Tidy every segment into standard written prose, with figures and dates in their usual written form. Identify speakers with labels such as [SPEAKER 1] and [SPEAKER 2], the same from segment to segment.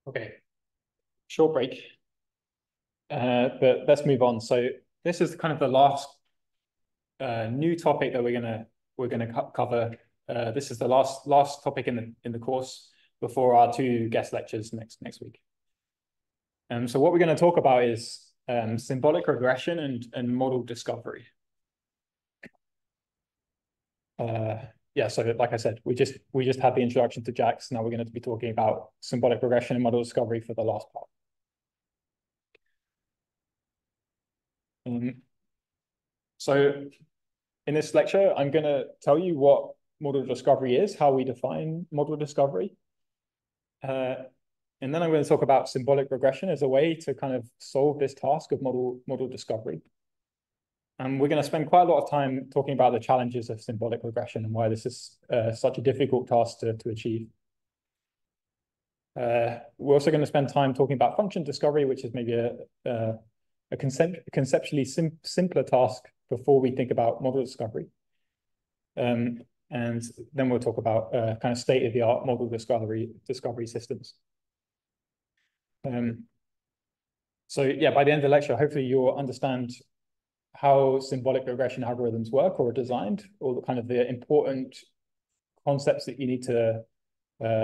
[SPEAKER 1] Okay, short break. But let's move on. So this is kind of the last new topic that we're gonna cover. This is the last topic in the course before our two guest lectures next week. So what we're going to talk about is symbolic regression and model discovery. Yeah, so like I said, we just had the introduction to JAX. Now we're going to be talking about symbolic regression and model discovery for the last part. So in this lecture, I'm going to tell you what model discovery is, how we define model discovery. And then I'm going to talk about symbolic regression as a way to kind of solve this task of model discovery. And we're going to spend quite a lot of time talking about the challenges of symbolic regression and why this is such a difficult task to achieve. We're also going to spend time talking about function discovery, which is maybe a conceptually simpler task before we think about model discovery. And then we'll talk about kind of state-of-the-art model discovery systems. So yeah, by the end of the lecture, hopefully you'll understand how symbolic regression algorithms work or are designed, or the kind of the important concepts that you need to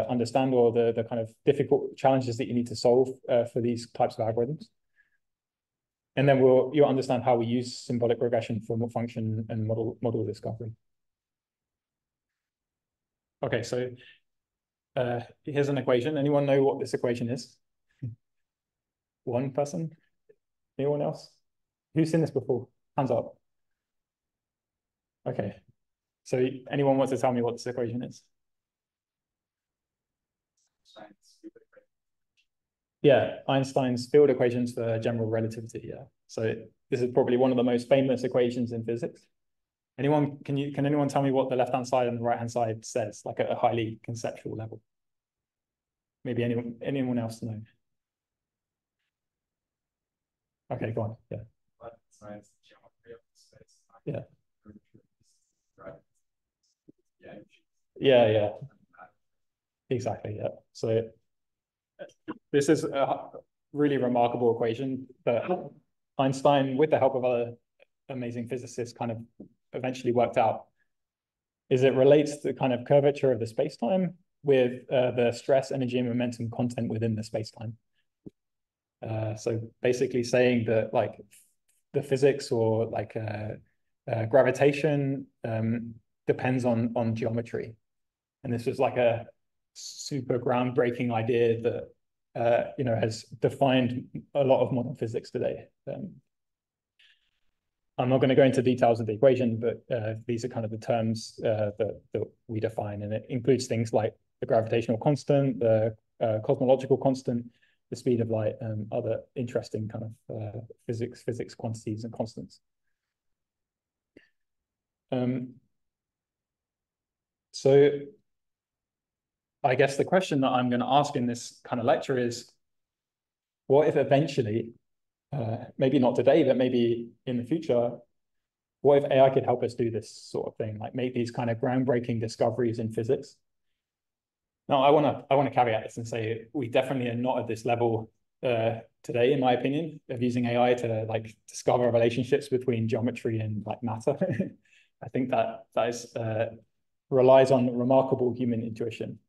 [SPEAKER 1] understand, or the kind of difficult challenges that you need to solve for these types of algorithms. And then you'll understand how we use symbolic regression for function and model discovery. Okay, so here's an equation. Anyone know what this equation is? One person? Anyone else? Who's seen this before? Hands up. Okay. So anyone wants to tell me what this equation is? Yeah, Einstein's field equations for general relativity. Yeah. So this is probably one of the most famous equations in physics. Anyone, can anyone tell me what the left-hand side and the right-hand side says, like at a highly conceptual level? Maybe anyone else know? Okay, go on. Yeah.
[SPEAKER 2] Science, geometry of space.
[SPEAKER 1] Yeah.
[SPEAKER 2] Yeah.
[SPEAKER 1] Yeah. Exactly. Yeah. So this is a really remarkable equation that Einstein, with the help of other amazing physicists, kind of eventually worked out. Is it relates the kind of curvature of the space-time with the stress, energy, and momentum content within the space-time. So basically saying that like the physics or like gravitation depends on geometry. And this was like a super groundbreaking idea that has defined a lot of modern physics today. I'm not going to go into details of the equation, but these are kind of the terms that we define, and it includes things like the gravitational constant, the cosmological constant, the speed of light, and other interesting kind of physics quantities and constants. So I guess the question that I'm going to ask in this kind of lecture is, what if eventually, maybe not today, but maybe in the future, what if AI could help us do this sort of thing, like make these kind of groundbreaking discoveries in physics? Now, I want to caveat this and say we definitely are not at this level today, in my opinion, of using AI to like discover relationships between geometry and like matter. I think that relies on remarkable human intuition.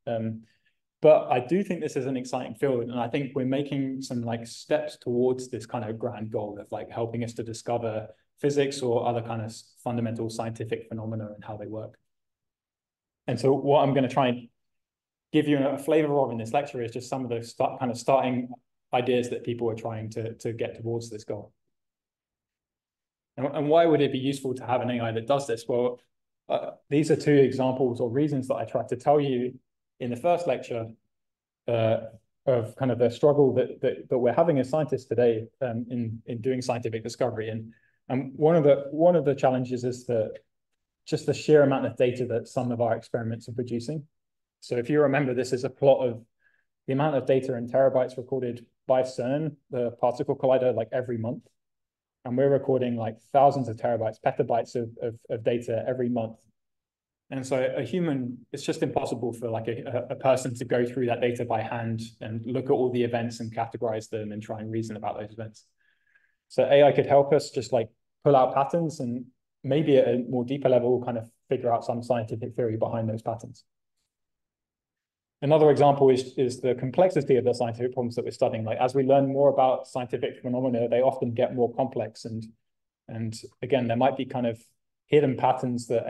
[SPEAKER 1] But I do think this is an exciting field, and I think we're making some like steps towards this kind of grand goal of like helping us to discover physics or other kind of fundamental scientific phenomena and how they work. And so what I'm going to try and give you a flavor of in this lecture is just some of the starting ideas that people are trying to get towards this goal. And why would it be useful to have an AI that does this? Well, these are two examples or reasons that I tried to tell you in the first lecture of kind of the struggle that we're having as scientists today in doing scientific discovery. And one of the challenges is just the sheer amount of data that some of our experiments are producing. So if you remember, this is a plot of the amount of data in terabytes recorded by CERN, the particle collider, like every month. And we're recording like thousands of terabytes, petabytes of data every month. And so a human, it's just impossible for like a person to go through that data by hand and look at all the events and categorize them and try and reason about those events. So AI could help us just like pull out patterns and maybe at a more deeper level, kind of figure out some scientific theory behind those patterns. Another example is the complexity of the scientific problems that we're studying. Like as we learn more about scientific phenomena, they often get more complex. And again, there might be kind of hidden patterns that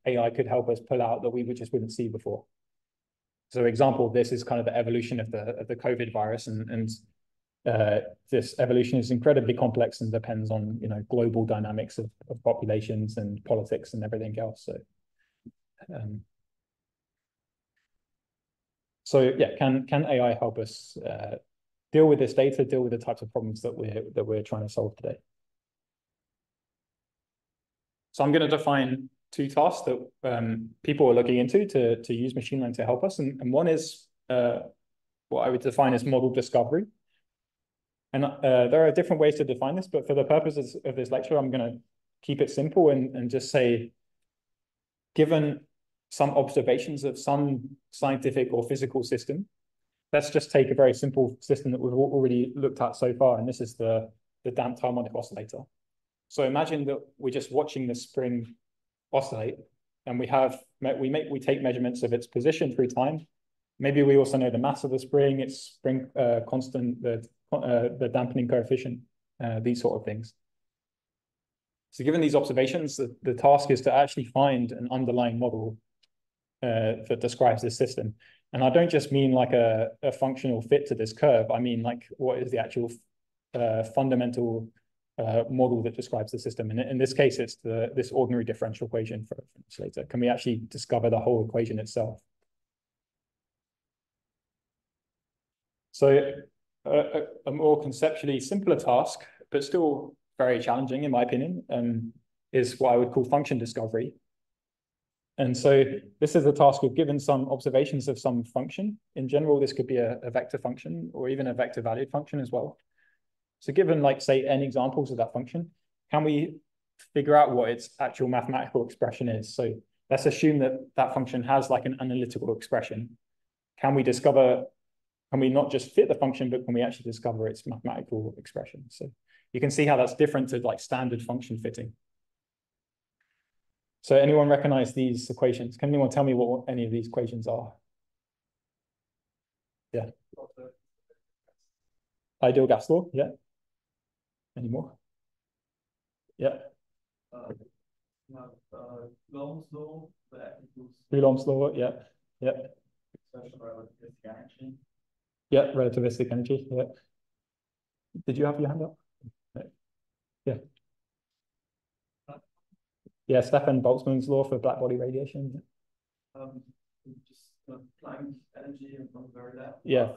[SPEAKER 1] AI could help us pull out that we just wouldn't see before. So example of this is kind of the evolution of the COVID virus, and this evolution is incredibly complex and depends on global dynamics of populations and politics and everything else. So yeah, can AI help us deal with this data, deal with the types of problems that we're trying to solve today? So I'm going to define two tasks that people are looking into to use machine learning to help us. And one is what I would define as model discovery. And there are different ways to define this, but for the purposes of this lecture, I'm going to keep it simple and just say, given some observations of some scientific or physical system, let's just take a very simple system that we've already looked at so far, and this is the damped harmonic oscillator. So imagine that we're just watching the spring oscillate, and we take measurements of its position through time. Maybe we also know the mass of the spring, its spring constant, the dampening coefficient, these sort of things. So given these observations, the task is to actually find an underlying model that describes this system. And I don't just mean like a functional fit to this curve. I mean like what is the actual fundamental model that describes the system. And in this case, it's this ordinary differential equation for an oscillator. Can we actually discover the whole equation itself? So a more conceptually simpler task, but still very challenging in my opinion, is what I would call function discovery. And so this is a task we've given some observations of some function. In general, this could be a vector function or even a vector valued function as well. So given like say n examples of that function, can we figure out what its actual mathematical expression is? So let's assume that that function has like an analytical expression. Can we not just fit the function, but can we actually discover its mathematical expression? So you can see how that's different to like standard function fitting. So anyone recognize these equations? Can anyone tell me what any of these equations are? Yeah. Ideal gas law, yeah. Any more? Yeah.
[SPEAKER 2] Coulomb's law, that equals
[SPEAKER 1] Coulomb's law, yeah. Yeah.
[SPEAKER 2] special relativistic energy.
[SPEAKER 1] Yeah, relativistic energy, yeah. Did you have your hand up? No. Yeah. Yeah, Stefan Boltzmann's law for black body radiation.
[SPEAKER 2] Just Planck energy and from very left.
[SPEAKER 1] Yeah,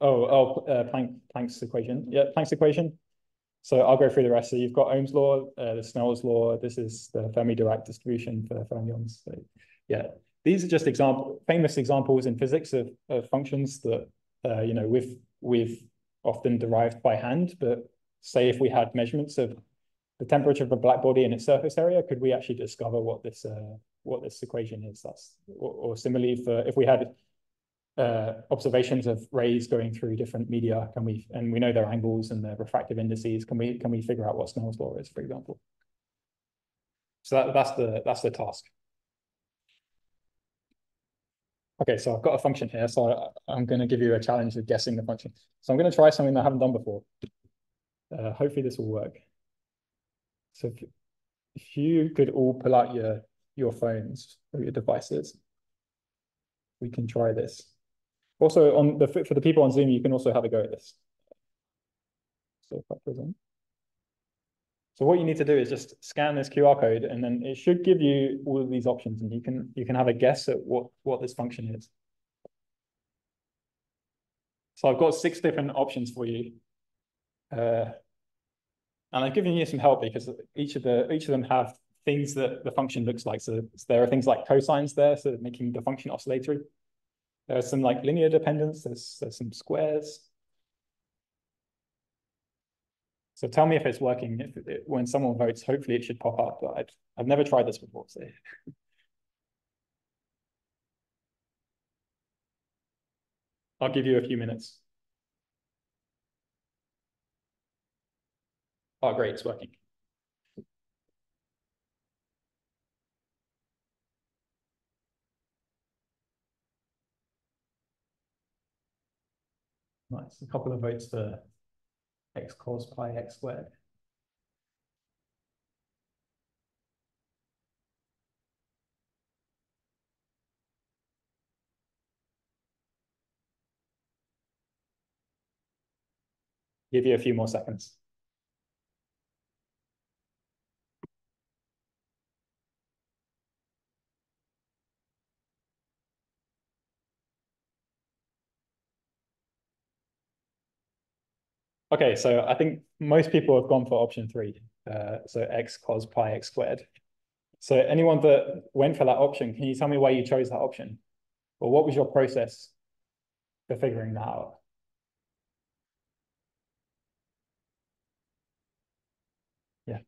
[SPEAKER 1] Planck's equation. Yeah, Planck's equation. So I'll go through the rest. So you've got Ohm's law, the Snell's law. This is the Fermi-Dirac distribution for fermions. So yeah, these are just famous examples in physics of functions that we've often derived by hand. But say if we had measurements of the temperature of a black body and its surface area, could we actually discover what this equation is? Or similarly, if we had observations of rays going through different media, and we know their angles and their refractive indices, can we figure out what Snell's law is, for example? So that's the task. Okay, so I've got a function here, so I'm going to give you a challenge of guessing the function. So I'm going to try something that I haven't done before. Hopefully this will work. So if you could all pull out your phones or your devices, we can try this. Also, for the people on Zoom, you can also have a go at this. So if I present. So what you need to do is just scan this QR code, and then it should give you all of these options, and you can have a guess at what this function is. So I've got 6 different options for you. And I've given you some help because each of them have things that the function looks like. So there are things like cosines there, so making the function oscillatory. There are some like linear dependence. There's some squares. So tell me if it's working. When someone votes, hopefully it should pop up, but I've never tried this before. So. I'll give you a few minutes. Oh, great, it's working. Nice, a couple of votes for x cos pi x squared. Give you a few more seconds. Okay, so I think most people have gone for option 3. So x cos pi x squared. So anyone that went for that option, can you tell me why you chose that option? Or what was your process for figuring that out? Yeah.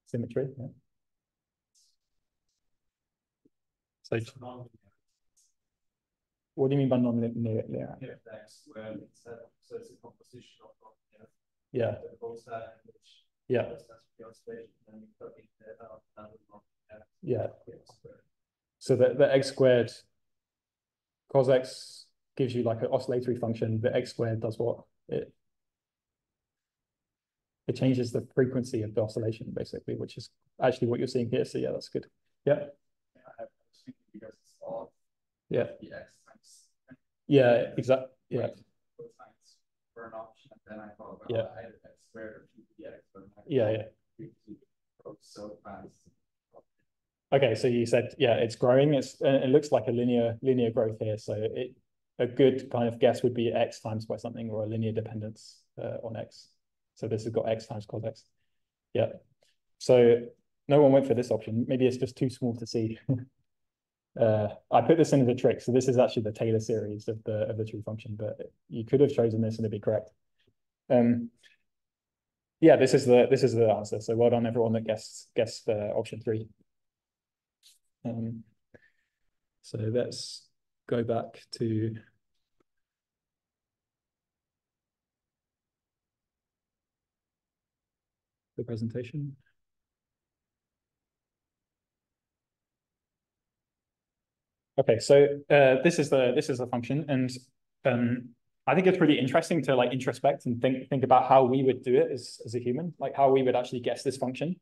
[SPEAKER 1] Symmetry, yeah. So what do you mean by nonlinear?
[SPEAKER 2] So it's a composition of nonlinear.
[SPEAKER 1] Yeah. Yeah. Yeah. So the x squared cos x gives you like an oscillatory function. The x squared does what? It changes the frequency of the oscillation, basically, which is actually what you're seeing here. So yeah, that's good. Yeah.
[SPEAKER 2] Because it's all
[SPEAKER 1] yeah.
[SPEAKER 2] The x times.
[SPEAKER 1] Yeah, exactly. Yeah.
[SPEAKER 2] For an option, and then I thought, well,
[SPEAKER 1] yeah.
[SPEAKER 2] I had x squared or 2px, but
[SPEAKER 1] yeah.
[SPEAKER 2] So fast.
[SPEAKER 1] Okay, so you said, yeah, it's growing. It looks like a linear growth here. So a good kind of guess would be x times by something, or a linear dependence on x. So this has got x times cos x. Yeah. So no one went for this option. Maybe it's just too small to see. I put this in as a trick. So this is actually the Taylor series of the true function, but you could have chosen this and it'd be correct. Yeah, this is the answer. So well done everyone that guessed option 3. So let's go back to the presentation. Okay, so this is the function, and I think it's pretty interesting to like introspect and think about how we would do it as a human, like how we would actually guess this function,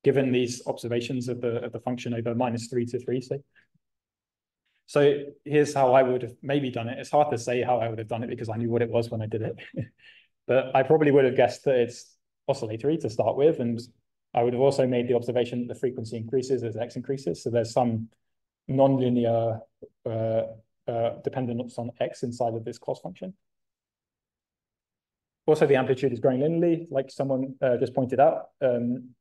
[SPEAKER 1] given these observations of the function over -3 to 3, say. So here's how I would have maybe done it. It's hard to say how I would have done it because I knew what it was when I did it. But I probably would have guessed that it's oscillatory to start with. And I would have also made the observation that the frequency increases as x increases. So there's some nonlinear dependence on x inside of this cos function. Also, the amplitude is growing linearly, like someone just pointed out. And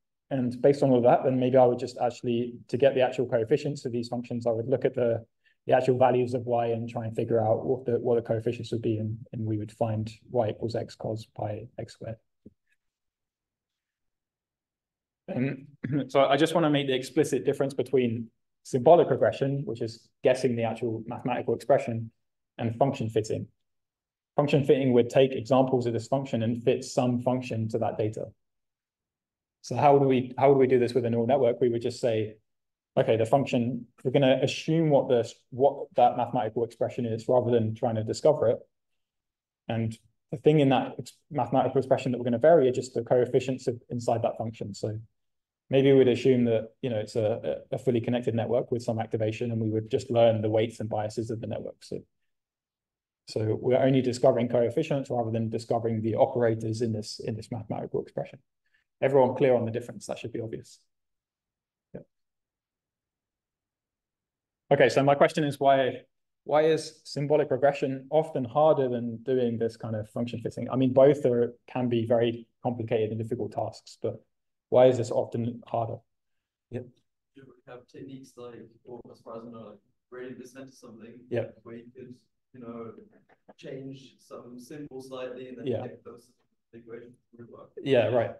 [SPEAKER 1] based on all of that, then maybe I would just actually, to get the actual coefficients of these functions, I would look at the actual values of y and try and figure out what the coefficients would be, and we would find y equals x cos pi x squared. So I just want to make the explicit difference between symbolic regression, which is guessing the actual mathematical expression, and function fitting. Function fitting would take examples of this function and fit some function to that data. So how would we do this with a neural network? We would just say, okay, the function, we're going to assume what that mathematical expression is rather than trying to discover it. And the thing in that mathematical expression that we're going to vary are just the coefficients inside that function. So maybe we'd assume that it's a fully connected network with some activation, and we would just learn the weights and biases of the network. So we're only discovering coefficients rather than discovering the operators in this mathematical expression. Everyone clear on the difference? That should be obvious. Yeah. Okay, so my question is why is symbolic regression often harder than doing this kind of function fitting? I mean, both can be very complicated and difficult tasks, but why is this often harder?
[SPEAKER 2] Yeah. You have techniques like, or as far as I know, like gradient descent or something.
[SPEAKER 1] Yeah.
[SPEAKER 2] Where you could you know, change some symbol slightly and then get those equations to work.
[SPEAKER 1] Yeah, right.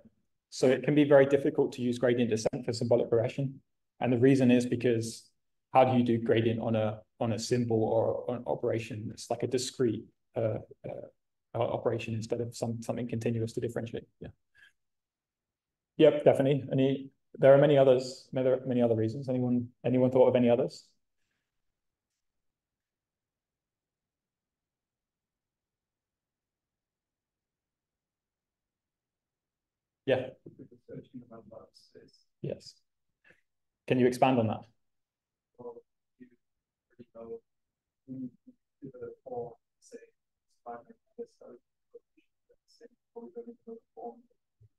[SPEAKER 1] So it can be very difficult to use gradient descent for symbolic regression. And the reason is because how do you do gradient on a symbol or an operation? It's like a discrete operation instead of something continuous to differentiate. Yeah. Yep, definitely. There are many others. Many other reasons. Anyone thought of any others? Yeah. Yes. Can you expand on that?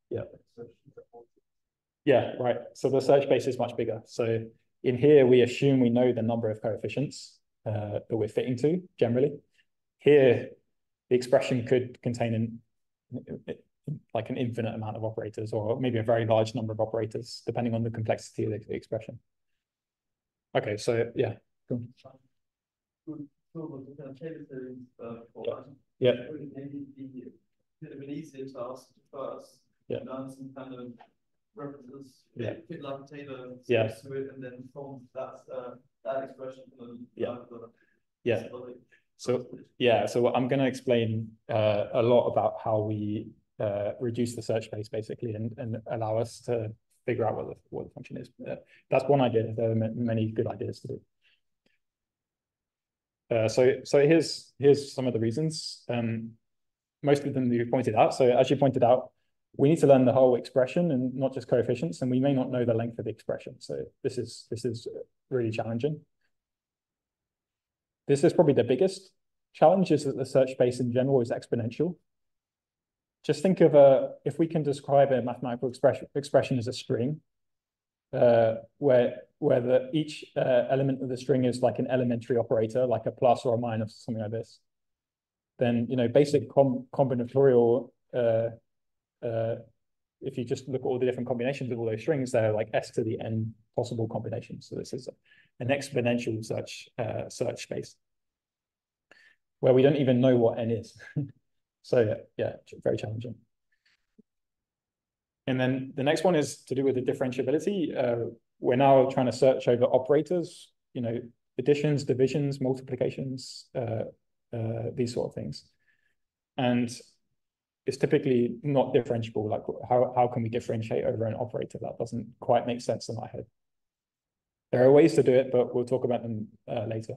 [SPEAKER 1] Yeah. Yeah, right. So the search space is much bigger. So in here, we assume we know the number of coefficients that we're fitting to generally. Here, the expression could contain like an infinite amount of operators, or maybe a very large number of operators, depending on the complexity of the expression. Okay, so yeah. Cool. Yeah.
[SPEAKER 2] Maybe be a bit of an easier task first. Learn some kind of references, fit like a Taylor to it, and then from that expression.
[SPEAKER 1] So I'm going to explain a lot about how we reduce the search space basically, and allow us to figure out what the function is. That's one idea. There are many good ideas to do. So here's some of the reasons. Most of them you pointed out. So as you pointed out, we need to learn the whole expression and not just coefficients, and we may not know the length of the expression. So this is really challenging. This is probably the biggest challenge, is that the search space in general is exponential. Just think of if we can describe a mathematical expression as a string, where each element of the string is like an elementary operator, like a plus or a minus, something like this. Then basic combinatorial. If you just look at all the different combinations of all those strings, they're like s to the n possible combinations. So this is an exponential search space where we don't even know what n is. So yeah, very challenging. And then the next one is to do with the differentiability. We're now trying to search over operators, additions, divisions, multiplications, these sort of things. And it's typically not differentiable. Like how can we differentiate over an operator? That doesn't quite make sense in my head. There are ways to do it, but we'll talk about them later.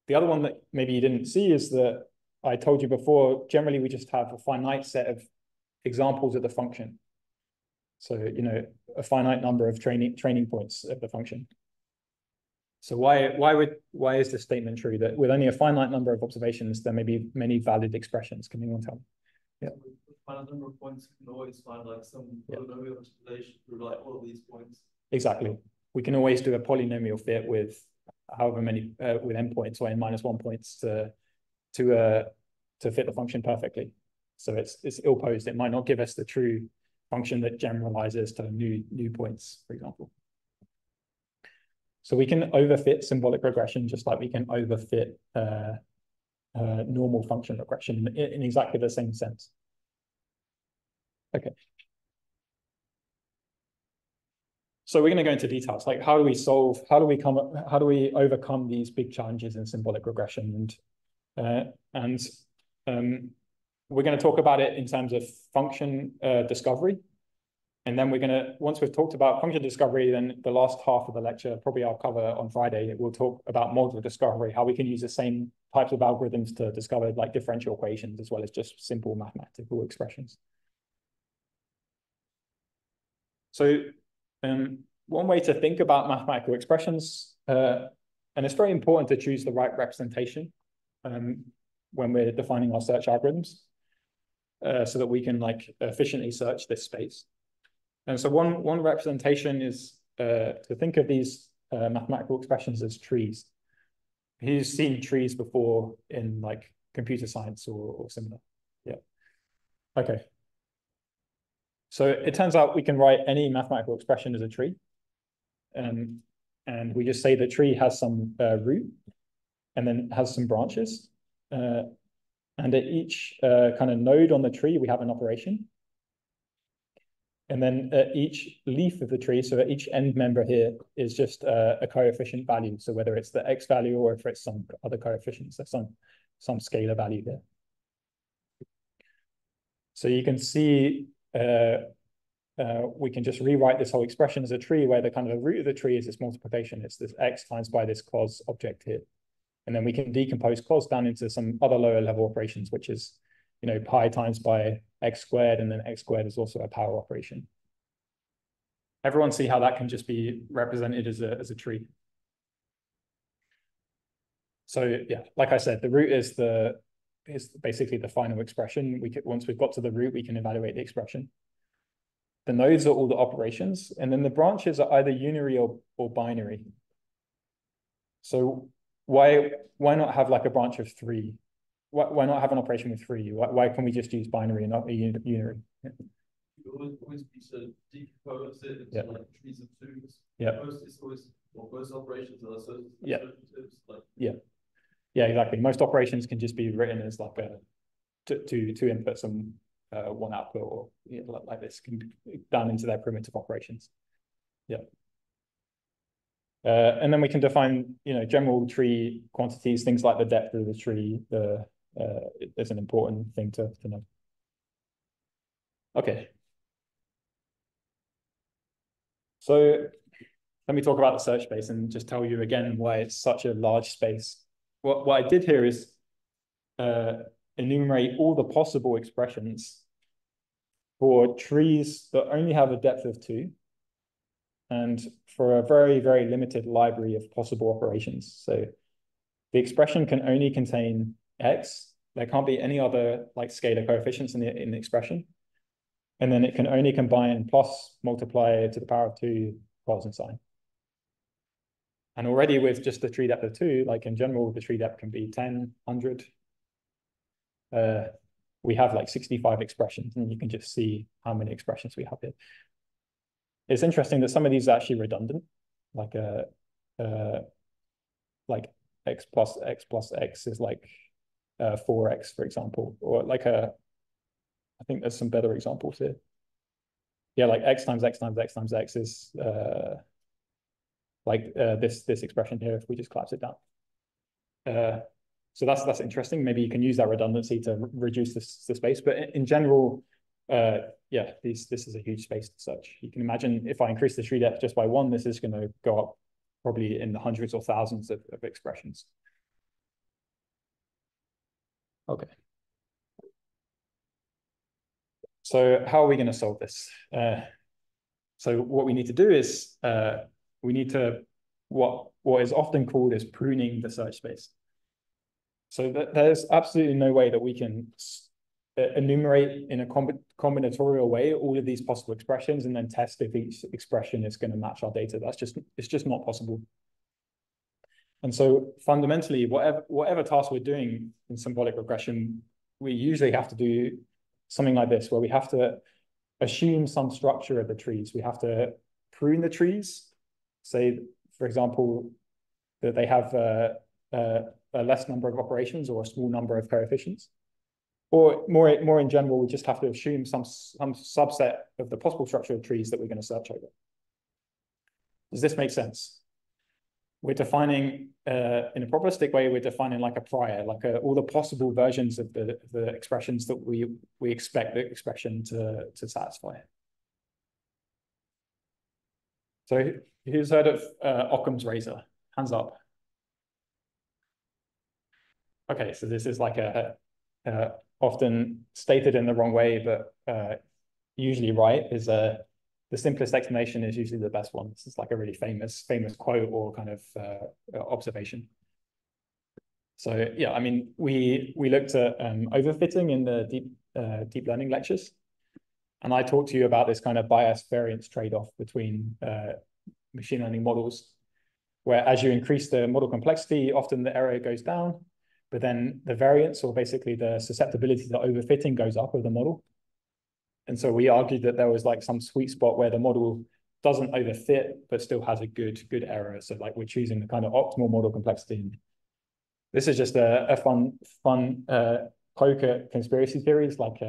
[SPEAKER 1] The other one that maybe you didn't see is that I told you before, generally we just have a finite set of examples of the function. So, a finite number of training points of the function. So why is this statement true, that with only a finite number of observations, there may be many valid expressions? Can anyone tell me?
[SPEAKER 2] Yeah. With finite number of points, you can always find like some polynomial relation through like all of these points.
[SPEAKER 1] Exactly. We can always do a polynomial fit with however many with n points or n-1 points to fit the function perfectly. So it's ill-posed. It might not give us the true function that generalizes to new points, for example. So we can overfit symbolic regression just like we can overfit normal function regression in exactly the same sense. Okay. So we're going to go into details, like how do we overcome these big challenges in symbolic regression, and we're going to talk about it in terms of function discovery. And then once we've talked about function discovery, then the last half of the lecture, probably I'll cover on Friday, we'll talk about model discovery, how we can use the same types of algorithms to discover like differential equations as well as just simple mathematical expressions. So one way to think about mathematical expressions, and it's very important to choose the right representation when we're defining our search algorithms, so that we can like efficiently search this space. And so one representation is to think of these mathematical expressions as trees. Who's seen trees before in like computer science or similar? Yeah. Okay. So it turns out we can write any mathematical expression as a tree. and we just say the tree has some root and then has some branches. And at each kind of node on the tree, we have an operation. And then at each leaf of the tree, so at each end member here is just a coefficient value. So whether it's the x value or if it's some other coefficients, there's some scalar value here. So you can see we can just rewrite this whole expression as a tree where the kind of the root of the tree is this multiplication. It's this x times by this cos object here. And then we can decompose cos down into some other lower level operations, which is, you know, pi times by x squared, and then x squared is also a power operation. Everyone see how that can just be represented as a tree. So yeah, like I said, the root is basically the final expression. Once we've got to the root, we can evaluate the expression. The nodes are all the operations, and then the branches are either unary or binary. So why not have like a branch of 3? Why not have an operation with 3? Why can we just use binary and not a unary? Yeah.
[SPEAKER 2] You always be sort of decompose it into like trees of 2s.
[SPEAKER 1] Yeah.
[SPEAKER 2] Most operations are so like
[SPEAKER 1] yeah, exactly. Most operations can just be written as like two inputs and one output, or like this, can be done into their primitive operations. Yeah. And then we can define, you know, general tree quantities, things like the depth of the tree. Is an important thing to know. Okay. So let me talk about the search space and just tell you again why it's such a large space. What I did here is enumerate all the possible expressions for trees that only have a depth of 2, and for a very, very limited library of possible operations. So the expression can only contain x. There can't be any other like scalar coefficients in the expression. And then it can only combine plus, multiply to the power of 2, cos and sine. And already with just the tree depth of 2, like in general, the tree depth can be 10, 100. We have like 65 expressions, and you can just see how many expressions we have here. It's interesting that some of these are actually redundant, like x plus x is like 4x, for example, or like I think there's some better examples here. Yeah, like x times x times x times x is this expression here if we just collapse it down. So that's interesting. Maybe you can use that redundancy to reduce the space, but in general, yeah, this is a huge space to search. You can imagine if I increase the tree depth just by 1, this is going to go up probably in the hundreds or thousands of expressions. Okay. So how are we going to solve this? So what we need to do is we need to what is often called as pruning the search space. So there's absolutely no way that we can enumerate in a combinatorial way all of these possible expressions and then test if each expression is going to match our data. It's just not possible. And so fundamentally, whatever task we're doing in symbolic regression, we usually have to do something like this, where we have to assume some structure of the trees. We have to prune the trees, say, for example, that they have a less number of operations or a small number of coefficients. Or more in general, we just have to assume some subset of the possible structure of trees that we're going to search over. Does this make sense? We're defining, in a probabilistic way, we're defining like a prior, like all the possible versions of the expressions that we expect the expression to satisfy. So who's heard of Occam's razor? Hands up. Okay, so this is like often stated in the wrong way, but usually right, is the simplest explanation is usually the best one. This is like a really famous quote or kind of observation. So yeah, I mean, we looked at overfitting in the deep learning lectures, and I talked to you about this kind of bias variance trade-off between machine learning models, where as you increase the model complexity, often the error goes down, but then the variance, or basically the susceptibility to overfitting, goes up of the model. And so we argued that there was like some sweet spot where the model doesn't overfit, but still has a good error. So like we're choosing the kind of optimal model complexity. And this is just a fun poke at conspiracy theories. Like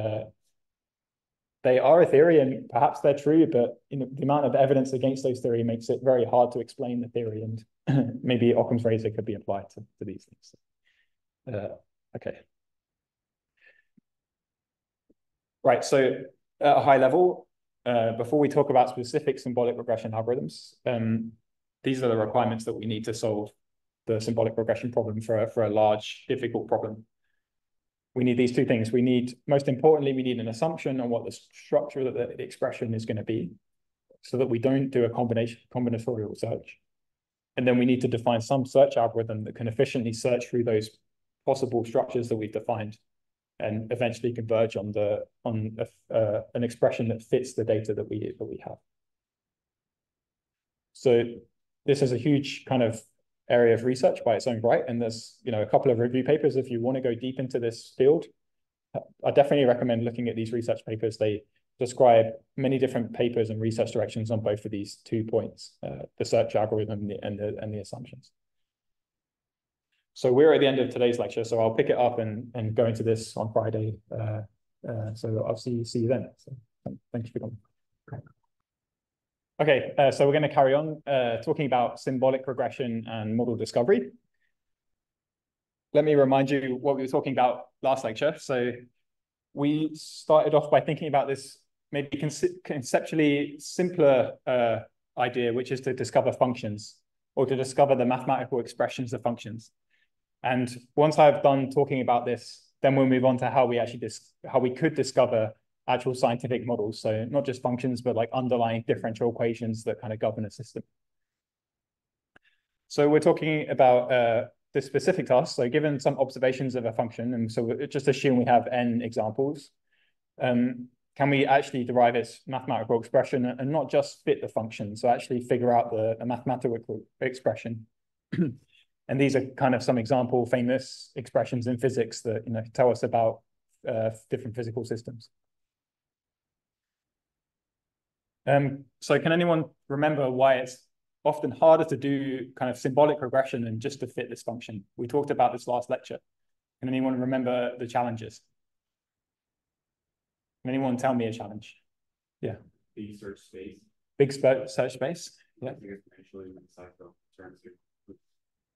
[SPEAKER 1] they are a theory and perhaps they're true, but the amount of evidence against those theories makes it very hard to explain the theory. And maybe Occam's razor could be applied to these things. Okay. Right, so at a high level, before we talk about specific symbolic regression algorithms, these are the requirements that we need to solve the symbolic regression problem for a large, difficult problem. We need these two things. Most importantly, we need an assumption on what the structure of the expression is going to be so that we don't do a combinatorial search. And then we need to define some search algorithm that can efficiently search through those possible structures that we've defined and eventually converge on an expression that fits the data that we have. So this is a huge kind of area of research by its own right, and there's a couple of review papers if you want to go deep into this field. I definitely recommend looking at these research papers. They describe many different papers and research directions on both of these 2 points, the search algorithm and the assumptions. So we're at the end of today's lecture, so I'll pick it up and go into this on Friday. So I'll see you then. So thank you for coming. Okay, so we're going to carry on talking about symbolic regression and model discovery. Let me remind you what we were talking about last lecture. So we started off by thinking about this maybe conceptually simpler idea, which is to discover functions or to discover the mathematical expressions of functions. And once I've done talking about this, then we'll move on to how we could discover actual scientific models. So not just functions, but like underlying differential equations that kind of govern a system. So we're talking about this specific task. So given some observations of a function, and so we'll just assume we have n examples, can we actually derive its mathematical expression and not just fit the function, so actually figure out the mathematical expression? And these are kind of some example famous expressions in physics that tell us about different physical systems. So can anyone remember why it's often harder to do kind of symbolic regression than just to fit this function? We talked about this last lecture. Can anyone remember the challenges? Can anyone tell me a challenge? Yeah.
[SPEAKER 3] Big search space.
[SPEAKER 1] Big search space. Yeah.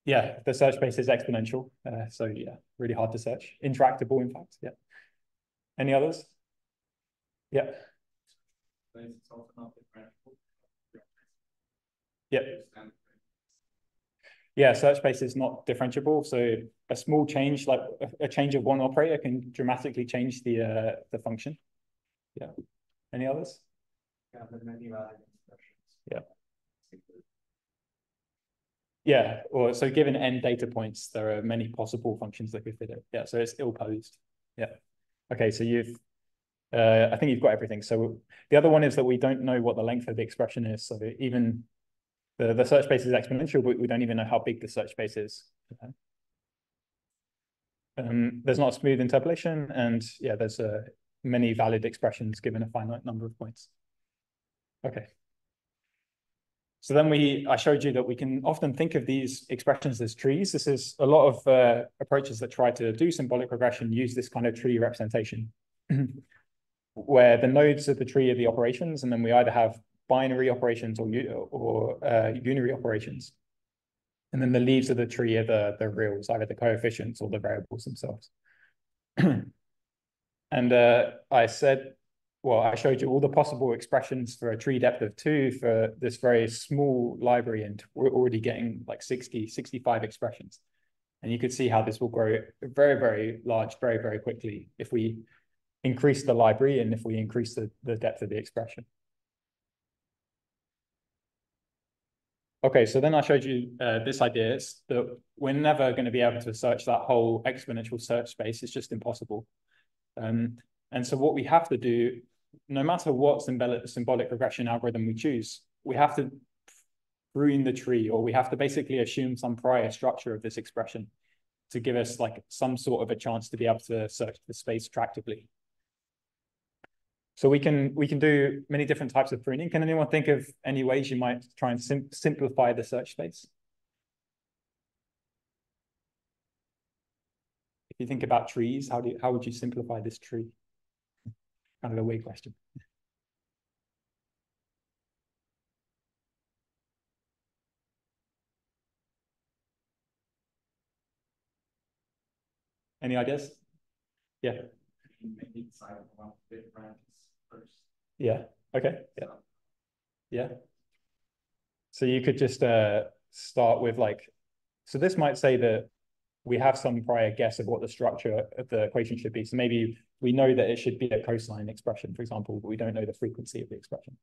[SPEAKER 1] Yeah, the search space is exponential. So yeah, really hard to search. Interactable, in fact. Yeah. Any others? Yeah. Yeah. Yeah, search space is not differentiable. So a small change, like a change of one operator, can dramatically change the function. Yeah. Any others?
[SPEAKER 2] Yeah, the many valid expressions.
[SPEAKER 1] Yeah. Yeah, or so given n data points, there are many possible functions that could fit it. Yeah, so it's ill-posed. Yeah. Okay, so I think you've got everything. So the other one is that we don't know what the length of the expression is. So even the search space is exponential, but we don't even know how big the search space is. There's not a smooth interpolation, and yeah, there's many valid expressions given a finite number of points. Okay. So then I showed you that we can often think of these expressions as trees. This is a lot of approaches that try to do symbolic regression use this kind of tree representation, where the nodes of the tree are the operations, and then we either have binary operations or unary operations. And then the leaves of the tree are the reals, either the coefficients or the variables themselves. And I showed you all the possible expressions for a tree depth of 2 for this very small library, and we're already getting like 60, 65 expressions. And you could see how this will grow very, very large, very, very quickly if we increase the library and if we increase the depth of the expression. Okay, so then I showed you this idea that we're never going to be able to search that whole exponential search space. It's just impossible. And so what we have to do, no matter what symbolic regression algorithm we choose, we have to prune the tree, or we have to basically assume some prior structure of this expression to give us like some sort of a chance to be able to search the space attractively. So we can do many different types of pruning. Can anyone think of any ways you might try and simplify the search space? If you think about trees, how would you simplify this tree? Kind of a weird question. Any ideas? Yeah.
[SPEAKER 2] Maybe decide on bit branches first.
[SPEAKER 1] Yeah. Okay. Yeah. Yeah. So you could just start with like, so this might say that we have some prior guess of what the structure of the equation should be. So maybe we know that it should be a cosine expression, for example, but we don't know the frequency of the expression.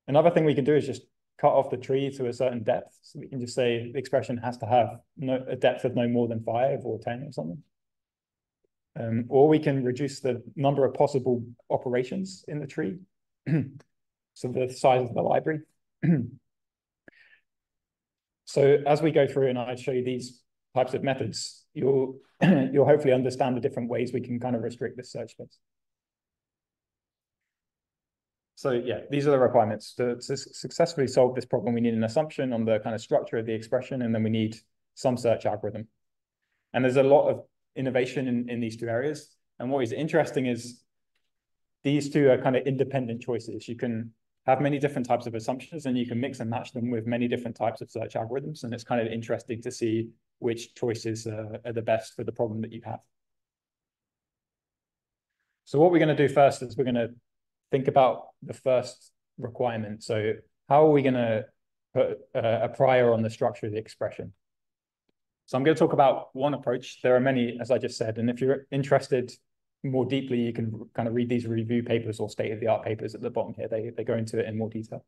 [SPEAKER 1] Another thing we can do is just cut off the tree to a certain depth. So we can just say the expression has to have a depth of no more than 5 or 10 or something. Or we can reduce the number of possible operations in the tree. So the size of the library. So as we go through and I show you these types of methods, you'll hopefully understand the different ways we can kind of restrict this search space. So yeah, these are the requirements. To successfully solve this problem, we need an assumption on the kind of structure of the expression, and then we need some search algorithm. And there's a lot of innovation in these two areas. And what is interesting is these two are kind of independent choices. You can have many different types of assumptions, and you can mix and match them with many different types of search algorithms. And it's kind of interesting to see which choices are the best for the problem that you have. So what we're going to do first is we're going to think about the first requirement. So how are we going to put a prior on the structure of the expression? So I'm going to talk about one approach. There are many, as I just said, and if you're interested more deeply, you can kind of read these review papers or state-of-the-art papers at the bottom here. They go into it in more detail.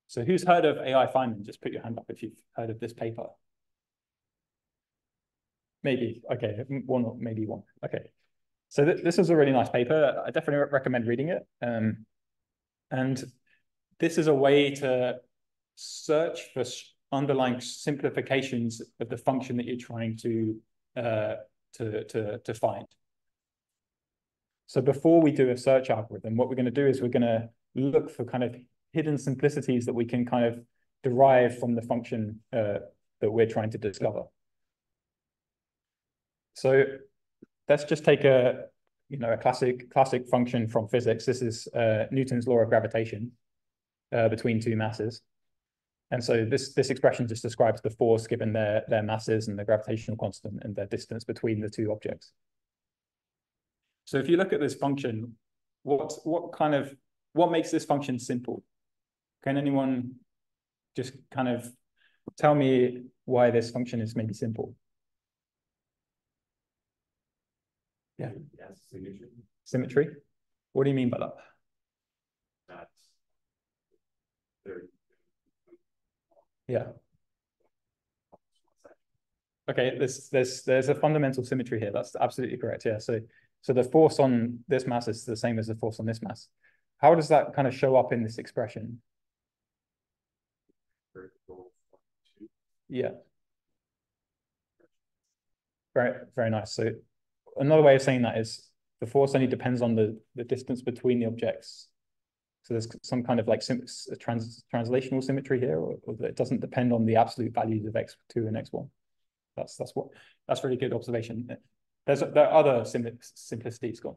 [SPEAKER 1] So who's heard of AI Feynman? Just put your hand up if you've heard of this paper. Maybe, okay, one or maybe one. Okay, so this is a really nice paper. I definitely recommend reading it. And this is a way to search for underlying simplifications of the function that you're trying to find. So before we do a search algorithm, what we're going to do is we're going to look for kind of hidden simplicities that we can kind of derive from the function that we're trying to discover. So let's just take a classic function from physics. This is Newton's law of gravitation between two masses. And so this expression just describes the force given their masses and the gravitational constant and their distance between the two objects. So if you look at this function, what makes this function simple? Can anyone just kind of tell me why this function is maybe simple? Yeah.
[SPEAKER 2] Yes, symmetry.
[SPEAKER 1] Symmetry? What do you mean by that?
[SPEAKER 2] That's very.
[SPEAKER 1] Yeah. Okay, there's a fundamental symmetry here. That's absolutely correct. Yeah. So the force on this mass is the same as the force on this mass. How does that kind of show up in this expression? Yeah. Very, very nice. So another way of saying that is the force only depends on the distance between the objects. So there's some kind of like translational symmetry here, or that it doesn't depend on the absolute values of x2 and x1. That's really good observation. There are other simplicities gone.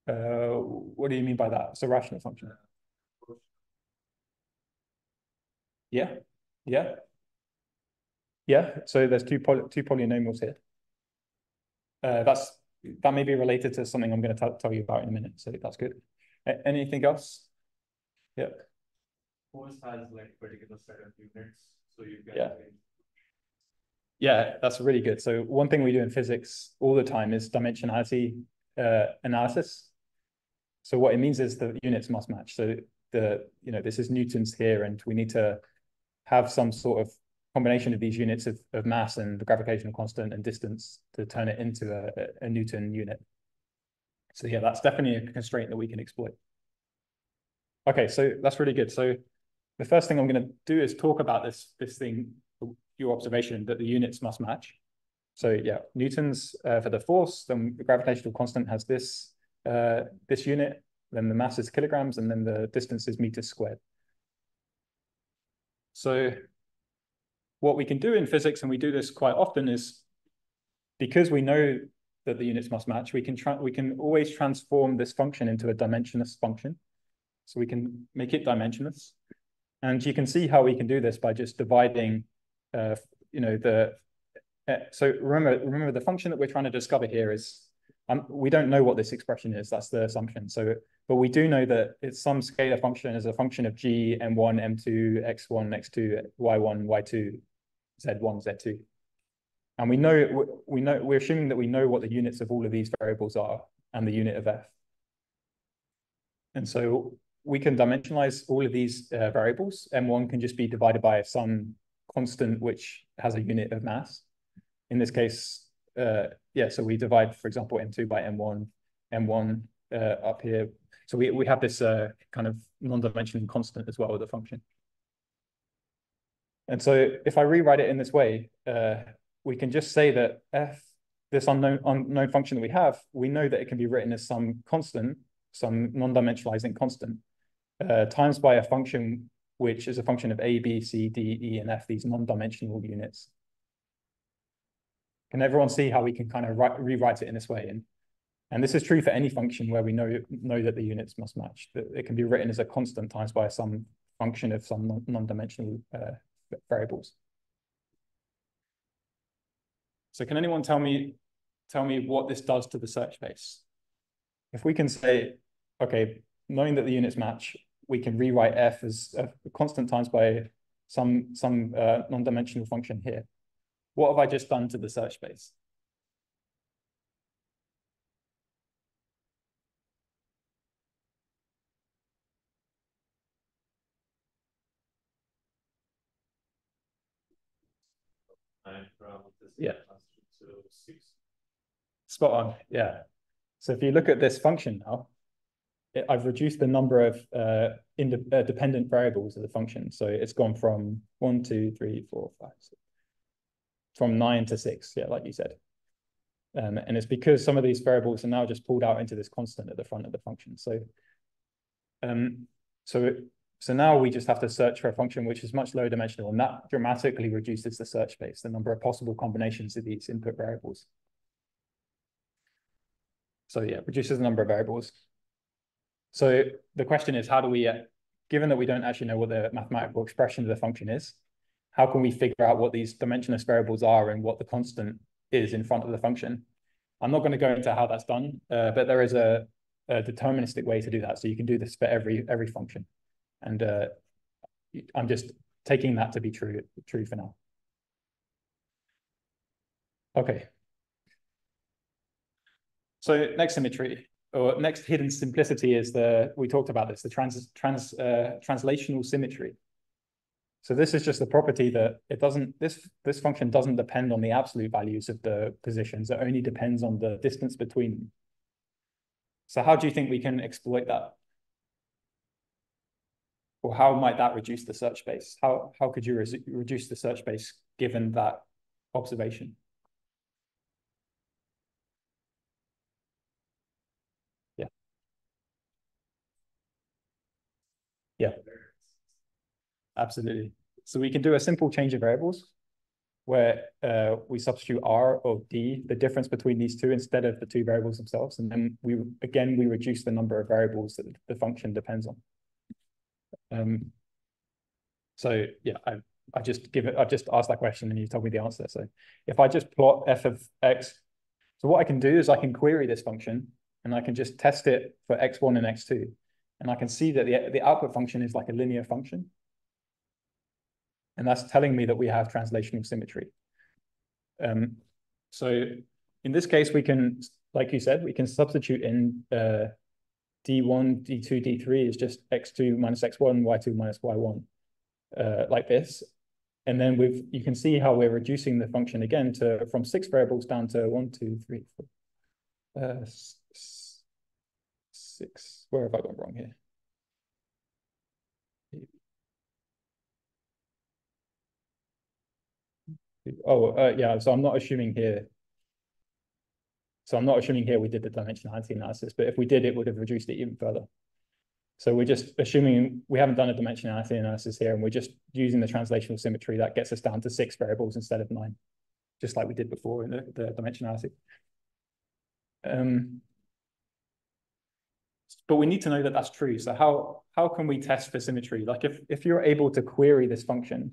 [SPEAKER 1] What do you mean by that? It's a rational function. Yeah. So there's two polynomials here. That may be related to something I'm going to tell you about in a minute. So that's good. Anything else? Yeah.
[SPEAKER 2] Force has like particular set of units, so you get.
[SPEAKER 1] Yeah. Yeah, that's really good. So one thing we do in physics all the time is dimensionality analysis. So what it means is the units must match. So this is Newton's here, and we need to have some sort of combination of these units of mass and the gravitational constant and distance to turn it into a Newton unit. So yeah, that's definitely a constraint that we can exploit. Okay, so that's really good. So the first thing I'm going to do is talk about this thing, your observation that the units must match. So yeah, newtons for the force, then the gravitational constant has this this unit, then the mass is kilograms, and then the distance is meters squared. So what we can do in physics, and we do this quite often, is because we know that the units must match, we can always transform this function into a dimensionless function. So we can make it dimensionless. And you can see how we can do this by just dividing, so remember the function that we're trying to discover here is, we don't know what this expression is, that's the assumption. So, but we do know that it's some scalar function as a function of g, m1, m2, x1, x2, y1, y2, z1, z2. And we're assuming that we know what the units of all of these variables are and the unit of f. And so we can dimensionalize all of these variables. M1 can just be divided by some constant which has a unit of mass. In this case, so we divide, for example, M2 by M1, M1 up here. So we have this kind of non-dimensional constant as well with the function. And so if I rewrite it in this way, we can just say that f, this unknown function that we have, we know that it can be written as some constant, some non-dimensionalizing constant, times by a function which is a function of a, b, c, d, e, and f, these non-dimensional units. Can everyone see how we can kind of rewrite it in this way? And this is true for any function where we know that the units must match, that it can be written as a constant times by some function of some non-dimensional variables. So can anyone tell me what this does to the search space? If we can say, okay, knowing that the units match, we can rewrite f as a constant times by some non-dimensional function here. What have I just done to the search space? Yeah. Spot on, yeah. So if you look at this function now, I've reduced the number of dependent variables of the function. So it's gone from 1, 2, 3, 4, 5, 6, from 9 to 6, yeah, like you said. And it's because some of these variables are now just pulled out into this constant at the front of the function. So, so now we just have to search for a function which is much lower dimensional, and that dramatically reduces the search space, the number of possible combinations of these input variables. So yeah, reduces the number of variables. So the question is, how do we, given that we don't actually know what the mathematical expression of the function is, how can we figure out what these dimensionless variables are and what the constant is in front of the function? I'm not going to go into how that's done, but there is a deterministic way to do that. So you can do this for every function. And I'm just taking that to be true for now. Okay. So next symmetry, or next hidden simplicity is we talked about this, the translational symmetry. So this is just the property that this function doesn't depend on the absolute values of the positions. It only depends on the distance between them. So how do you think we can exploit that? Or how might that reduce the search space? How could you reduce the search space given that observation? Yeah. Yeah. Absolutely. So we can do a simple change of variables where we substitute R or D, the difference between these two, instead of the two variables themselves. And then we reduce the number of variables that the function depends on. So yeah, I've just asked that question and you told me the answer. So if I just plot f of x, so what I can do is I can query this function and I can just test it for x1 and x2. And I can see that the output function is like a linear function. And that's telling me that we have translational symmetry. So in this case, we can, like you said, we can substitute in d1, d2, d3 is just x2 minus x1, y2 minus y1, like this. And then you can see how we're reducing the function again from 6 variables down to 1, 2, 3, 4, 6. Where have I gone wrong here? Yeah, so I'm not assuming here. So I'm not assuming here we did the dimensionality analysis, but if we did, it would have reduced it even further. So we're just assuming we haven't done a dimensionality analysis here, and we're just using the translational symmetry that gets us down to 6 variables instead of 9, just like we did before in the dimensionality. But we need to know that that's true. So how can we test for symmetry? Like if you're able to query this function,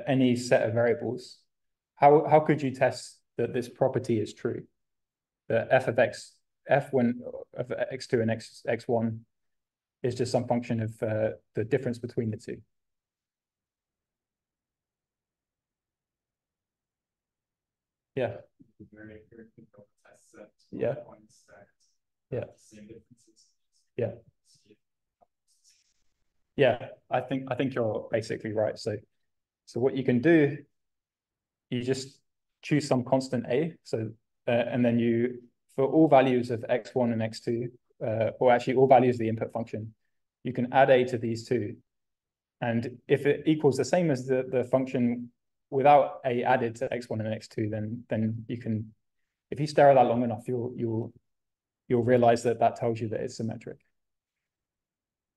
[SPEAKER 1] any set of variables, how could you test that this property is true? That f of x2 and x1 is just some function of the difference between the two. Yeah. Yeah. Yeah. Yeah. Yeah, I think you're basically right. So what you can do, you just choose some constant a. So and then you, for all values of x1 and x2, or actually all values of the input function, you can add a to these two. And if it equals the same as the function without a added to x1 and x2, then you can, if you stare at that long enough, you'll realize that tells you that it's symmetric.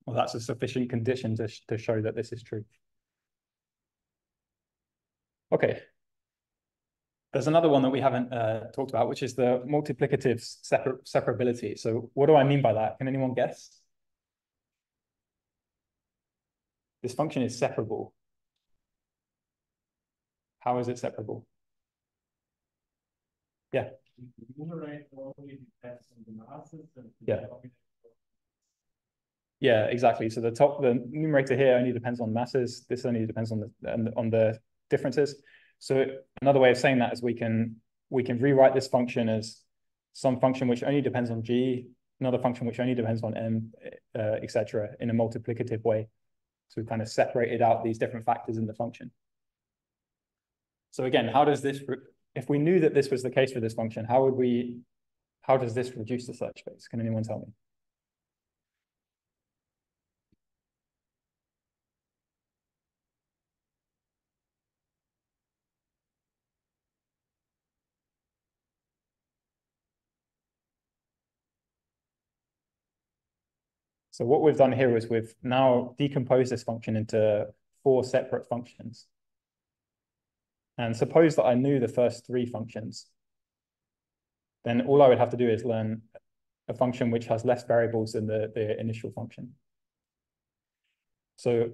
[SPEAKER 1] Well, that's a sufficient condition to show that this is true. Okay. There's another one that we haven't talked about, which is the multiplicative separability. So what do I mean by that? Can anyone guess? This function is separable. How is it separable? Yeah. Yeah. Yeah, exactly. So the numerator here only depends on masses. This only depends on the differences. So another way of saying that is we can rewrite this function as some function which only depends on g, another function which only depends on m, etc., in a multiplicative way. So we've kind of separated out these different factors in the function. So again, how does this, if we knew that this was the case for this function, how does this reduce the search space? Can anyone tell me? So what we've done here is we've now decomposed this function into 4 separate functions. And suppose that I knew the first 3 functions, then all I would have to do is learn a function which has less variables than the initial function. So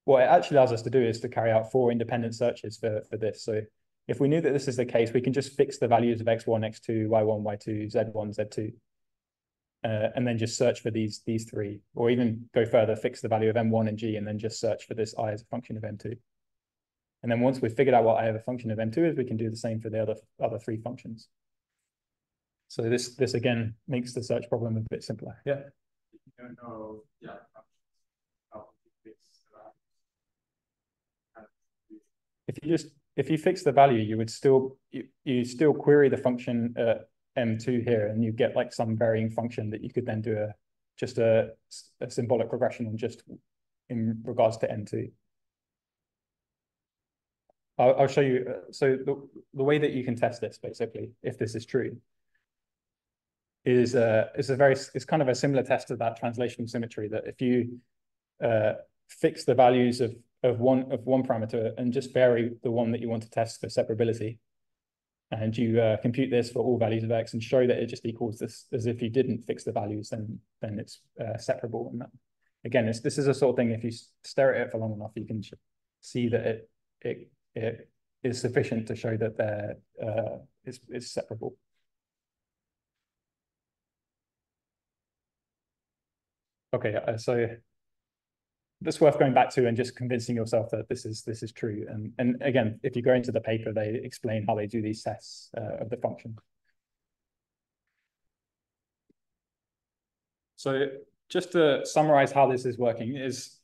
[SPEAKER 1] what it actually allows us to do is to carry out 4 independent searches for this. So if we knew that this is the case, we can just fix the values of x1, x2, y1, y2, z1, z2. And then just search for these 3, or even go further, fix the value of m1 and g, and then just search for this I as a function of m2. And then once we've figured out what I as a function of m2 is, we can do the same for the other 3 functions. So this again makes the search problem a bit simpler. Yeah.
[SPEAKER 3] You don't know, yeah.
[SPEAKER 1] If you fix the value, you would still query the function m2 here, and you get like some varying function that you could then do just a symbolic regression on just in regards to m2. I'll show you. So the way that you can test this, basically, if this is true, is kind of a similar test to that translational symmetry, that if you fix the values of one parameter and just vary the one that you want to test for separability, and you compute this for all values of x and show that it just equals this as if you didn't fix the values, then it's separable. And that, again, this is a sort of thing, if you stare at it for long enough, you can see that it is sufficient to show that it's separable. Okay, so it's worth going back to and just convincing yourself that this is true. And again, if you go into the paper, they explain how they do these tests of the function. So just to summarize how this is working is,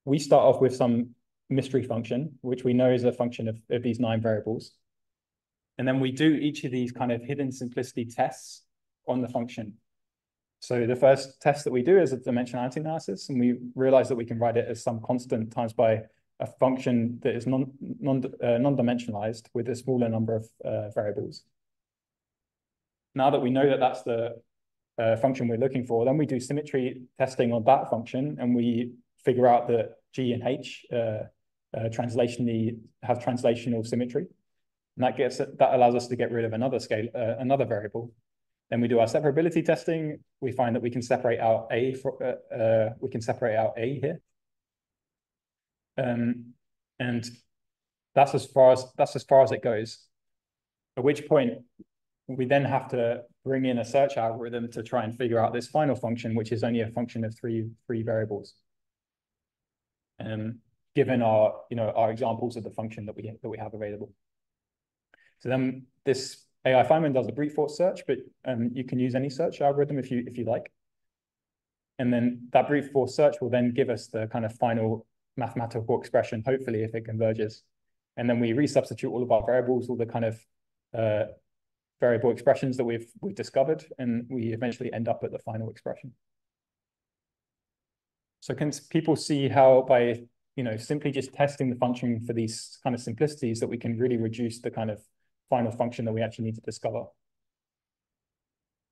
[SPEAKER 1] we start off with some mystery function, which we know is a function of these 9 variables. And then we do each of these kind of hidden simplicity tests on the function. So the first test that we do is a dimensionality analysis, and we realize that we can write it as some constant times by a function that is non-dimensionalized with a smaller number of variables. Now that we know that that's the function we're looking for, then we do symmetry testing on that function, and we figure out that G and H translationally have translational symmetry, and that allows us to get rid of another variable. Then we do our separability testing. We find that we can separate out A here. And that's as far as it goes. At which point we then have to bring in a search algorithm to try and figure out this final function, which is only a function of three variables. Given our examples of the function that we have available. So then this AI Feynman does a brute force search, but you can use any search algorithm if you like. And then that brute force search will then give us the kind of final mathematical expression, hopefully, if it converges. And then we resubstitute all of our variables, all the kind of variable expressions that we've discovered, and we eventually end up at the final expression. So can people see how by simply just testing the function for these kind of simplicities that we can really reduce the kind of final function that we actually need to discover?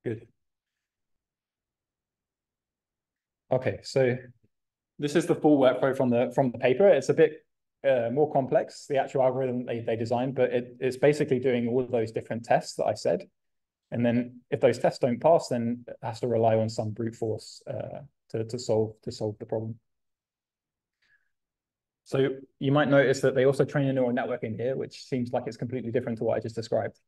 [SPEAKER 1] Good. Okay, so this is the full workflow from the paper. It's a bit more complex, the actual algorithm they designed, but it's basically doing all of those different tests that I said. And then if those tests don't pass, then it has to rely on some brute force to solve the problem. So you might notice that they also train a neural network in here, which seems like it's completely different to what I just described.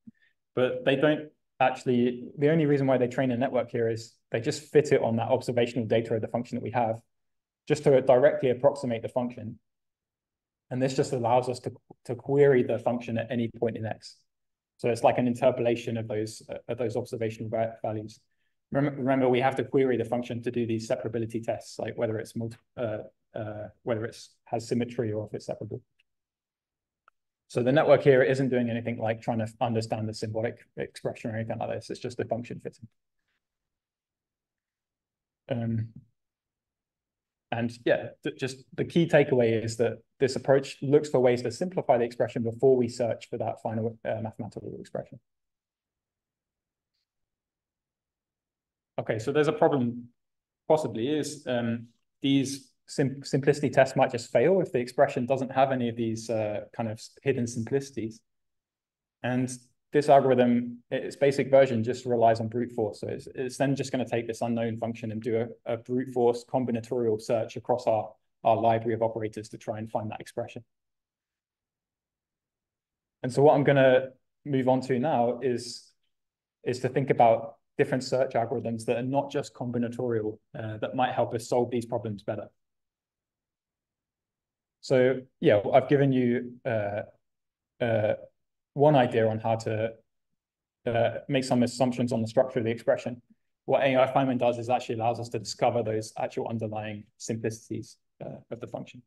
[SPEAKER 1] But they don't actually, the only reason why they train a network here is they just fit it on that observational data of the function that we have, just to directly approximate the function. And this just allows us to query the function at any point in X. So it's like an interpolation of those observational values. Remember, we have to query the function to do these separability tests, like whether it's has symmetry or if it's separable. So the network here isn't doing anything like trying to understand the symbolic expression or anything like this. It's just the function fitting. And yeah, just the key takeaway is that this approach looks for ways to simplify the expression before we search for that final mathematical expression. Okay, so there's a problem possibly is these simplicity tests might just fail if the expression doesn't have any of these kind of hidden simplicities. And this algorithm, its basic version just relies on brute force. So it's then just going to take this unknown function and do a brute force combinatorial search across our library of operators to try and find that expression. And so what I'm going to move on to now is to think about different search algorithms that are not just combinatorial, that might help us solve these problems better. So yeah, I've given you one idea on how to make some assumptions on the structure of the expression. What AI Feynman does is actually allows us to discover those actual underlying simplicities of the function.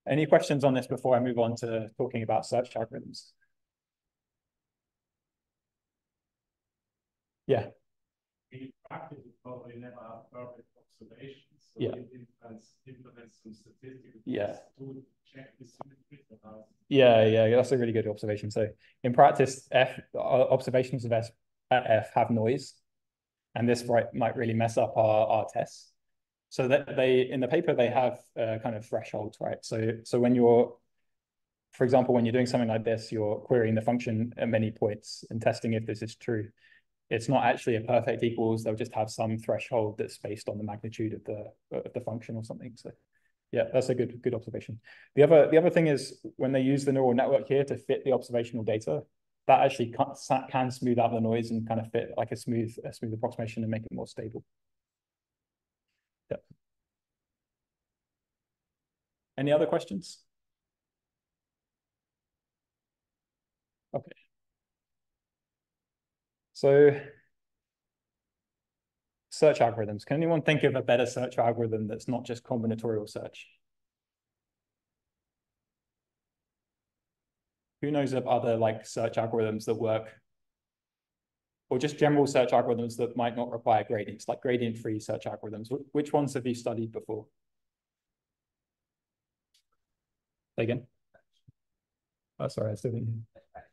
[SPEAKER 1] Any questions on this before I move on to talking about search algorithms? Yeah.
[SPEAKER 3] In practice, you probably never have perfect observations. So
[SPEAKER 1] yeah.
[SPEAKER 3] It implements some statistical
[SPEAKER 1] yeah.
[SPEAKER 3] to check the symmetry.
[SPEAKER 1] Yeah, that's a really good observation. So in practice, observations of F have noise, and this might really mess up our tests. So that in the paper, they have kind of thresholds, right? So when for example, when you're doing something like this, you're querying the function at many points and testing if this is true. It's not actually a perfect equals. They'll just have some threshold that's based on the magnitude of the function or something. So yeah, that's a good observation. The other thing is when they use the neural network here to fit the observational data, that actually can smooth out the noise and kind of fit like a smooth approximation and make it more stable. Yeah. Any other questions? Okay. So search algorithms. Can anyone think of a better search algorithm that's not just combinatorial search? Who knows of other like search algorithms that work? Or just general search algorithms that might not require gradients, like gradient-free search algorithms. Which ones have you studied before? Say again. Oh, sorry, I still didn't hear.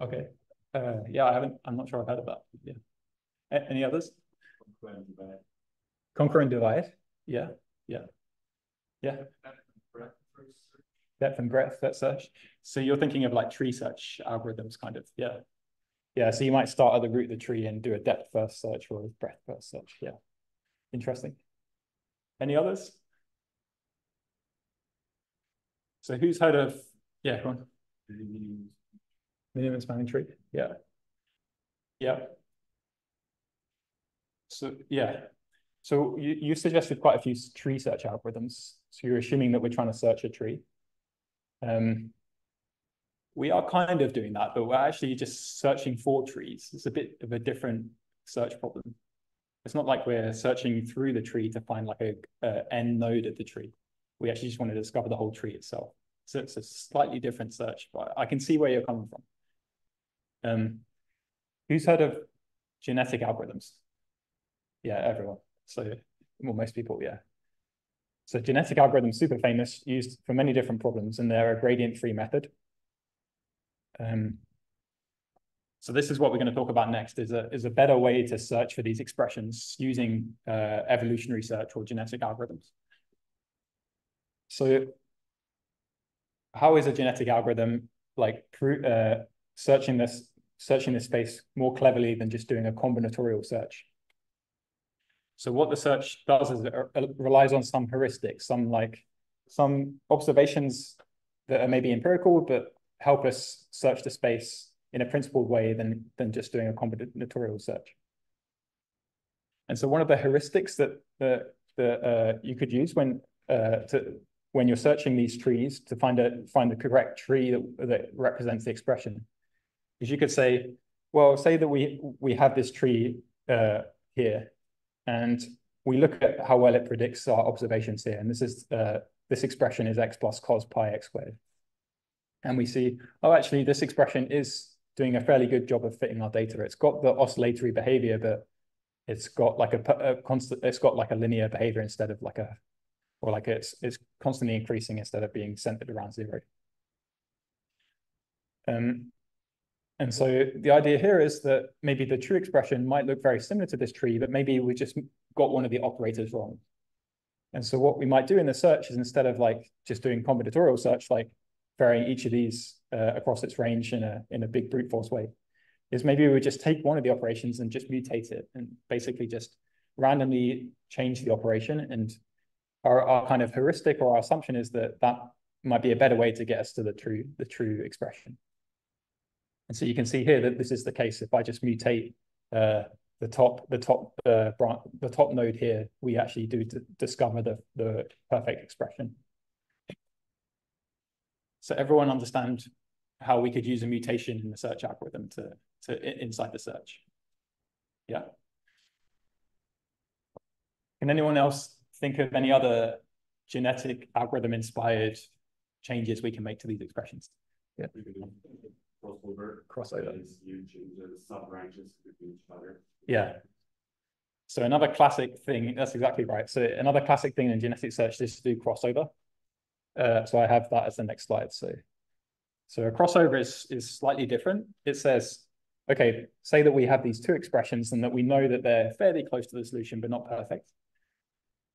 [SPEAKER 1] Okay. Yeah, I'm not sure I've heard of that. Yeah. Any others? Conquer and divide. Yeah. Yeah. Yeah. Depth and breadth, that search. So you're thinking of like tree search algorithms, kind of. Yeah. Yeah. So you might start at the root of the tree and do a depth first search or a breadth first search. Yeah. Interesting. Any others? So who's heard of, yeah, go on. Minimum spanning tree. Yeah. Yeah. So yeah. So you suggested quite a few tree search algorithms. So you're assuming that we're trying to search a tree. We are kind of doing that, but we're actually just searching for trees. It's a bit of a different search problem. It's not like we're searching through the tree to find like a end node of the tree. We actually just want to discover the whole tree itself. So it's a slightly different search, but I can see where you're coming from. Who's heard of genetic algorithms? Yeah, everyone. So, well, most people, yeah. So genetic algorithms, super famous, used for many different problems, and they're a gradient-free method. So this is what we're going to talk about next, is a better way to search for these expressions using evolutionary search or genetic algorithms. So how is a genetic algorithm like searching this space more cleverly than just doing a combinatorial search? So what the search does is it relies on some heuristics, some observations that are maybe empirical, but help us search the space in a principled way than just doing a combinatorial search. And so one of the heuristics that you could use when you're searching these trees to find the correct tree that represents the expression is you could say, well, say that we have this tree here, and we look at how well it predicts our observations here, and this expression is x plus cos pi x squared. And we see, oh, actually, this expression is doing a fairly good job of fitting our data. It's got the oscillatory behavior, but it's got like a constant. It's got like a linear behavior instead of like it's constantly increasing instead of being centered around 0. And so the idea here is that maybe the true expression might look very similar to this tree, but maybe we just got one of the operators wrong. And so what we might do in the search is, instead of like just doing combinatorial search, like varying each of these across its range in a big brute force way, is maybe we would just take one of the operations and just mutate it and basically just randomly change the operation. And our kind of heuristic or our assumption is that might be a better way to get us to the true expression. And so you can see here that this is the case. If I just mutate the top node here, we actually do discover the perfect expression. So everyone understand how we could use a mutation in the search algorithm to inside the search? Yeah. Can anyone else think of any other genetic algorithm inspired changes we can make to these expressions? Yeah. Crossover.
[SPEAKER 4] You change the sub-branches between each other.
[SPEAKER 1] Yeah. So another classic thing, that's exactly right. So another classic thing in genetic search is to do crossover. So I have that as the next slide. So a crossover is slightly different. It says, okay, say that we have these two expressions and that we know that they're fairly close to the solution, but not perfect.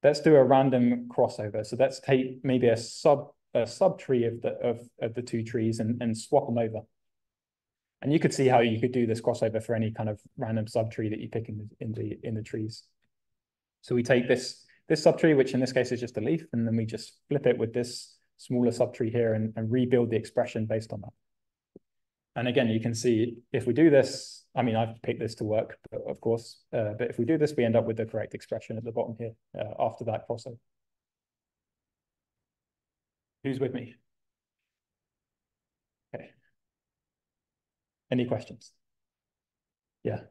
[SPEAKER 1] Let's do a random crossover. So let's take maybe a subtree of the two trees and swap them over. And you could see how you could do this crossover for any kind of random subtree that you pick in the trees. So we take this subtree, which in this case is just a leaf, and then we just flip it with this smaller subtree here and rebuild the expression based on that. And again, you can see if we do this, I mean, I've picked this to work, of course, but if we do this, we end up with the correct expression at the bottom here after that crossover. Who's with me? Okay. Any questions? Yeah.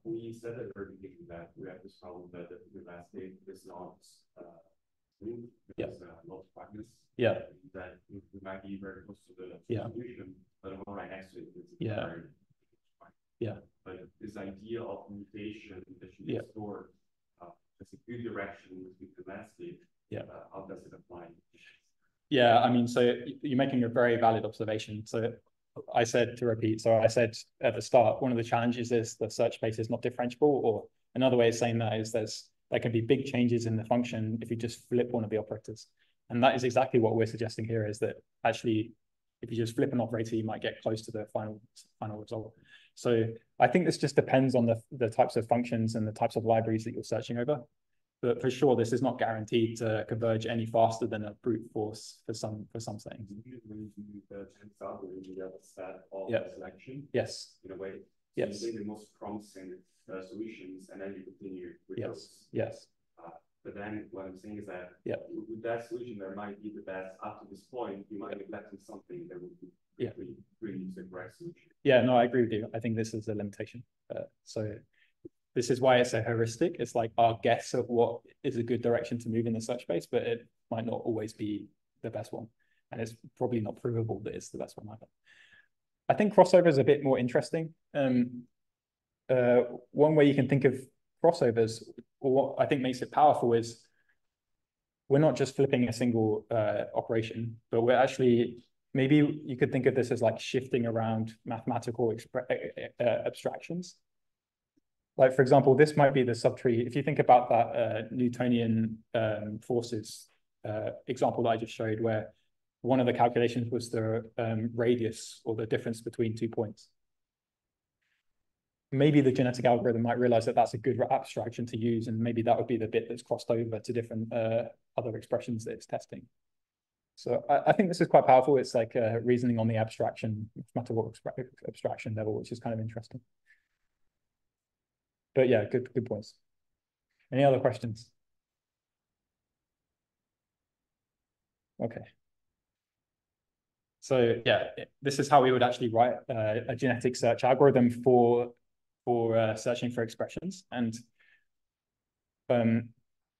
[SPEAKER 4] We said at the very beginning that we have this problem that the landscape is not smooth. There's a lot of flatness.
[SPEAKER 1] Yeah.
[SPEAKER 4] That we might be very close to the solution, but the one right next to it is very
[SPEAKER 1] yeah.
[SPEAKER 4] But this idea of mutation that you store as a good direction with the landscape, how does it apply?
[SPEAKER 1] Yeah, I mean, so you're making a very valid observation. So I said, to repeat, so I said at the start, one of the challenges is the search space is not differentiable, or another way of saying that is there can be big changes in the function if you just flip one of the operators. And that is exactly what we're suggesting here, is that actually, if you just flip an operator, you might get close to the final result. So I think this just depends on the types of functions and the types of libraries that you're searching over. But for sure, this is not guaranteed to converge any faster than a brute force for some settings.
[SPEAKER 4] When you do the tensor algorithm, you have a set of selection.
[SPEAKER 1] Yes.
[SPEAKER 4] In a way. So
[SPEAKER 1] yes.
[SPEAKER 4] you take the most promising solutions, and then you continue with those.
[SPEAKER 1] Yes.
[SPEAKER 4] But then what I'm saying is that with that solution, there might be the best up to this point. You might neglect something that would be really the correct solution. Yeah, no, I agree with you. I think this is a limitation. So this is why it's a heuristic. It's like our guess of what is a good direction to move in the search space, but it might not always be the best one. And it's probably not provable that it's the best one either. I think crossover is a bit more interesting. One way you can think of crossovers, or what I think makes it powerful, is we're not just flipping a single operation, but we're actually, maybe you could think of this as like shifting around mathematical abstractions. Like, for example, this might be the subtree. If you think about that Newtonian forces example that I just showed, where one of the calculations was the radius, or the difference between 2 points. Maybe the genetic algorithm might realize that that's a good abstraction to use, and maybe that would be the bit that's crossed over to different other expressions that it's testing. So I think this is quite powerful. It's like reasoning on the mathematical abstraction level, which is kind of interesting. But yeah, good points. Any other questions? Okay. So yeah, this is how we would actually write a genetic search algorithm for searching for expressions. And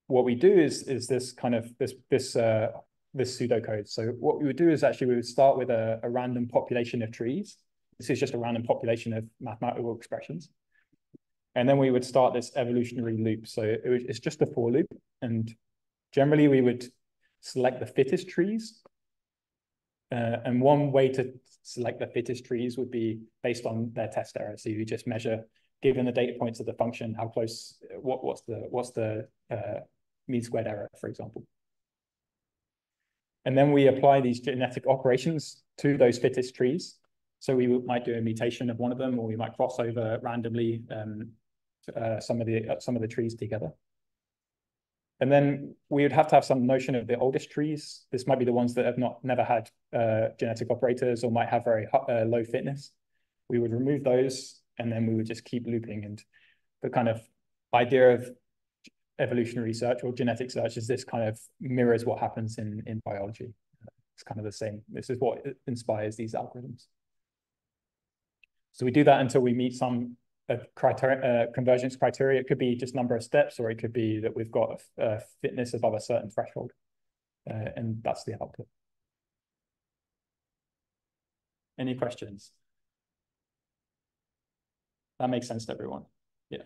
[SPEAKER 4] what we do is this kind of this pseudocode. So what we would do is actually we would start with a random population of trees. This is just a random population of mathematical expressions. And then we would start this evolutionary loop. So it's just a for loop. And generally we would select the fittest trees. And one way to select the fittest trees would be based on their test error. So you just measure, given the data points of the function, how close, what's the mean squared error, for example. And then we apply these genetic operations to those fittest trees. So we might do a mutation of one of them, or we might cross over randomly some of the trees together. And then we would have to have some notion of the oldest trees. This might be the ones that have never had genetic operators, or might have very low fitness. We would remove those, and then we would just keep looping. And the kind of idea of evolutionary search or genetic search is this kind of mirrors what happens in biology. It's kind of the same. This is what inspires these algorithms. So we do that until we meet some convergence criteria. It could be just number of steps, or it could be that we've got a fitness above a certain threshold. And that's the output. Any questions? That makes sense to everyone. Yeah.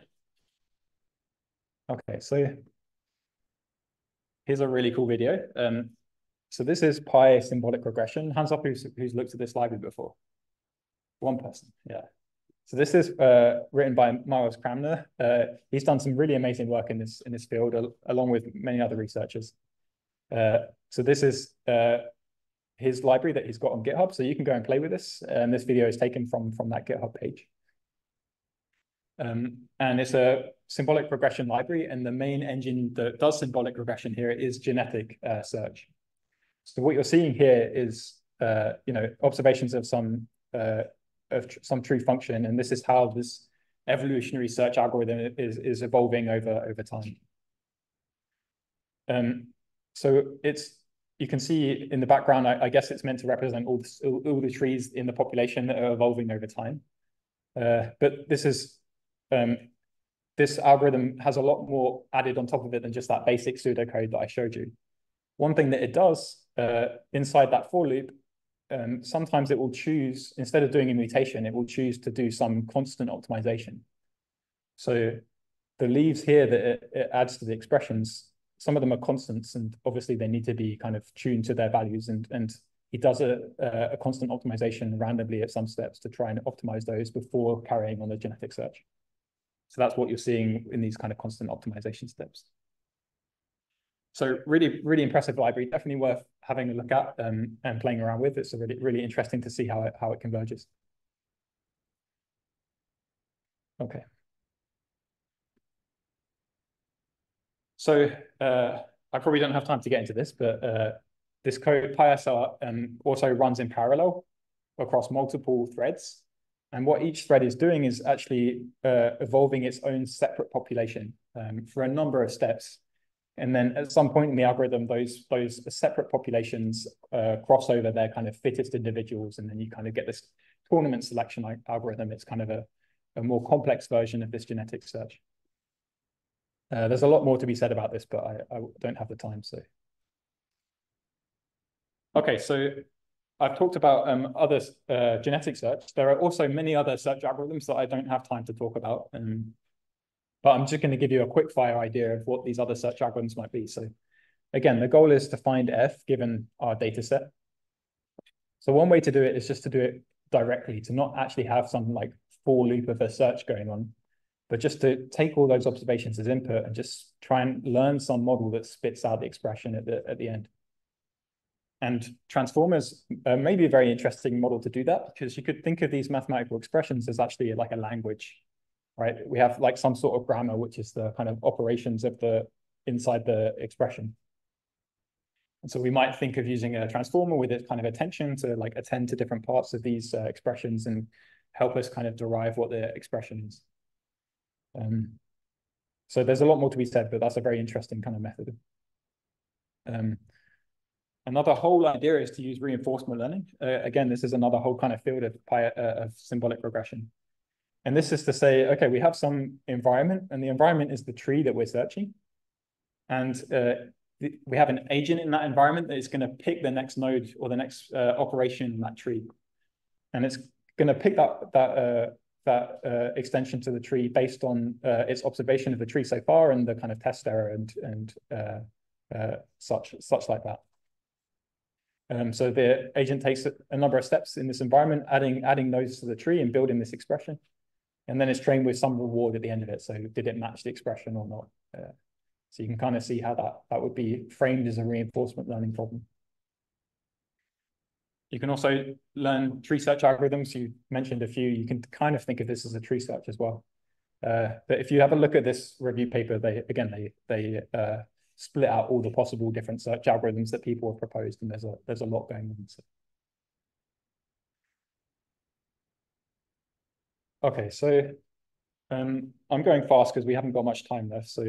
[SPEAKER 4] Okay, so here's a really cool video. So this is Symbolic Regression. Hands up who's looked at this library before? One person, yeah. So this is written by Miles Cramner. He's done some really amazing work in this field, along with many other researchers. So this is his library that he's got on GitHub. So you can go and play with this. And this video is taken from that GitHub page. And it's a symbolic regression library. And the main engine that does symbolic regression here is genetic search. So what you're seeing here is observations of some true function, and this is how this evolutionary search algorithm is evolving over time. So you can see in the background, I guess it's meant to represent all the trees in the population that are evolving over time. But this algorithm has a lot more added on top of it than just that basic pseudocode that I showed you. One thing that it does inside that for loop, sometimes it will choose, instead of doing a mutation, it will choose to do some constant optimization. So the leaves here that it adds to the expressions,
[SPEAKER 1] some of them are constants, and obviously they need to be kind of tuned to their values, and he does a constant optimization randomly at some steps to try and optimize those before carrying on the genetic search. So that's what you're seeing in these kind of constant optimization steps. So really, really impressive library, definitely worth having a look at and playing around with. It's really, really interesting to see how it converges. Okay. So I probably don't have time to get into this, but this code PySR also runs in parallel across multiple threads. And what each thread is doing is actually evolving its own separate population for a number of steps. And then at some point in the algorithm, those separate populations cross over their kind of fittest individuals, and then you kind of get this tournament selection algorithm. It's kind of a more complex version of this genetic search. There's a lot more to be said about this, but I don't have the time. So, okay, so I've talked about other genetic search. There are also many other search algorithms that I don't have time to talk about. But I'm just going to give you a quick fire idea of what these other search algorithms might be. So again, the goal is to find F given our data set. So one way to do it is just to do it directly, to not actually have some like for loop of a search going on, but just to take all those observations as input and just try and learn some model that spits out the expression at the end. And transformers may be a very interesting model to do that, because you could think of these mathematical expressions as actually like a language, right? We have like some sort of grammar, which is the kind of operations of inside the expression. And so we might think of using a transformer with its kind of attention to like attend to different parts of these expressions and help us kind of derive what the expression is. So there's a lot more to be said, but that's a very interesting kind of method. Another whole idea is to use reinforcement learning. Again, this is another whole kind of field of symbolic regression. And this is to say, okay, we have some environment, and the environment is the tree that we're searching. And we have an agent in that environment that is going to pick the next node or the next operation in that tree. And it's going to pick that extension to the tree based on its observation of the tree so far and the kind of test error and such like that. So the agent takes a number of steps in this environment, adding those to the tree and building this expression. And then it's trained with some reward at the end of it. So did it match the expression or not? So you can kind of see how that would be framed as a reinforcement learning problem. You can also learn tree search algorithms. You mentioned a few. You can kind of think of this as a tree search as well. But if you have a look at this review paper, they split out all the possible different search algorithms that people have proposed, and there's a lot going on. So. Okay, so I'm going fast because we haven't got much time left. So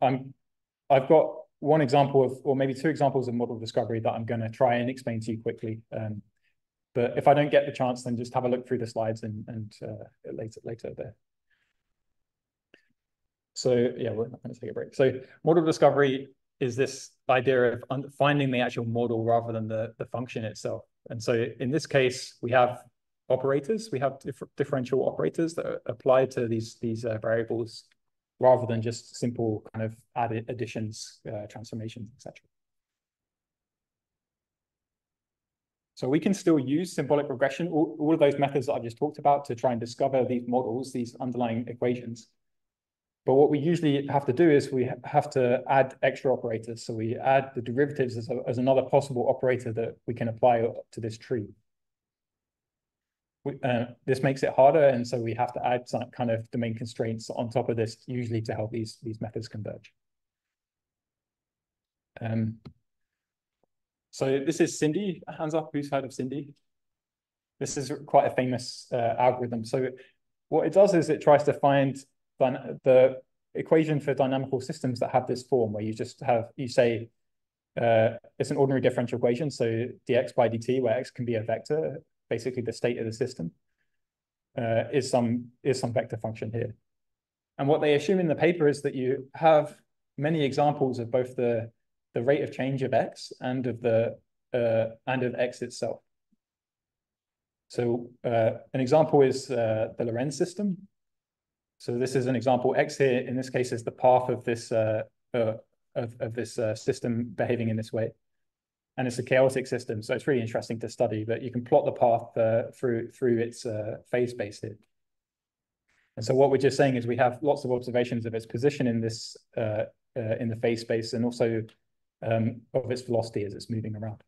[SPEAKER 1] I've got one example of, or maybe two examples of model discovery that I'm going to try and explain to you quickly. But if I don't get the chance, then just have a look through the slides and later there. So yeah, we're not going to take a break. So model discovery is this idea of finding the actual model rather than the function itself. And so in this case, we have operators. We have differential operators that are applied to these variables rather than just simple kind of additions, transformations, etc. So we can still use symbolic regression, all of those methods that I've just talked about, to try and discover these models, these underlying equations. But what we usually have to do is we have to add extra operators. So we add the derivatives as another possible operator that we can apply to this tree. This makes it harder, and so we have to add some kind of domain constraints on top of this, usually to help these methods converge. So this is Cindy. Hands up, who's heard of Cindy? This is quite a famous algorithm. So what it does is it tries to find the equation for dynamical systems that have this form, where you say it's an ordinary differential equation, so dx by dt, where x can be a vector, basically the state of the system, is some vector function here. And what they assume in the paper is that you have many examples of both the rate of change of x and of x itself. So an example is the Lorentz system. So this is an example. X here, in this case, is the path of this of this system behaving in this way. And it's a chaotic system, so it's really interesting to study, but you can plot the path through its phase space here. And so what we're just saying is we have lots of observations of its position in this in the phase space, and also of its velocity as it's moving around.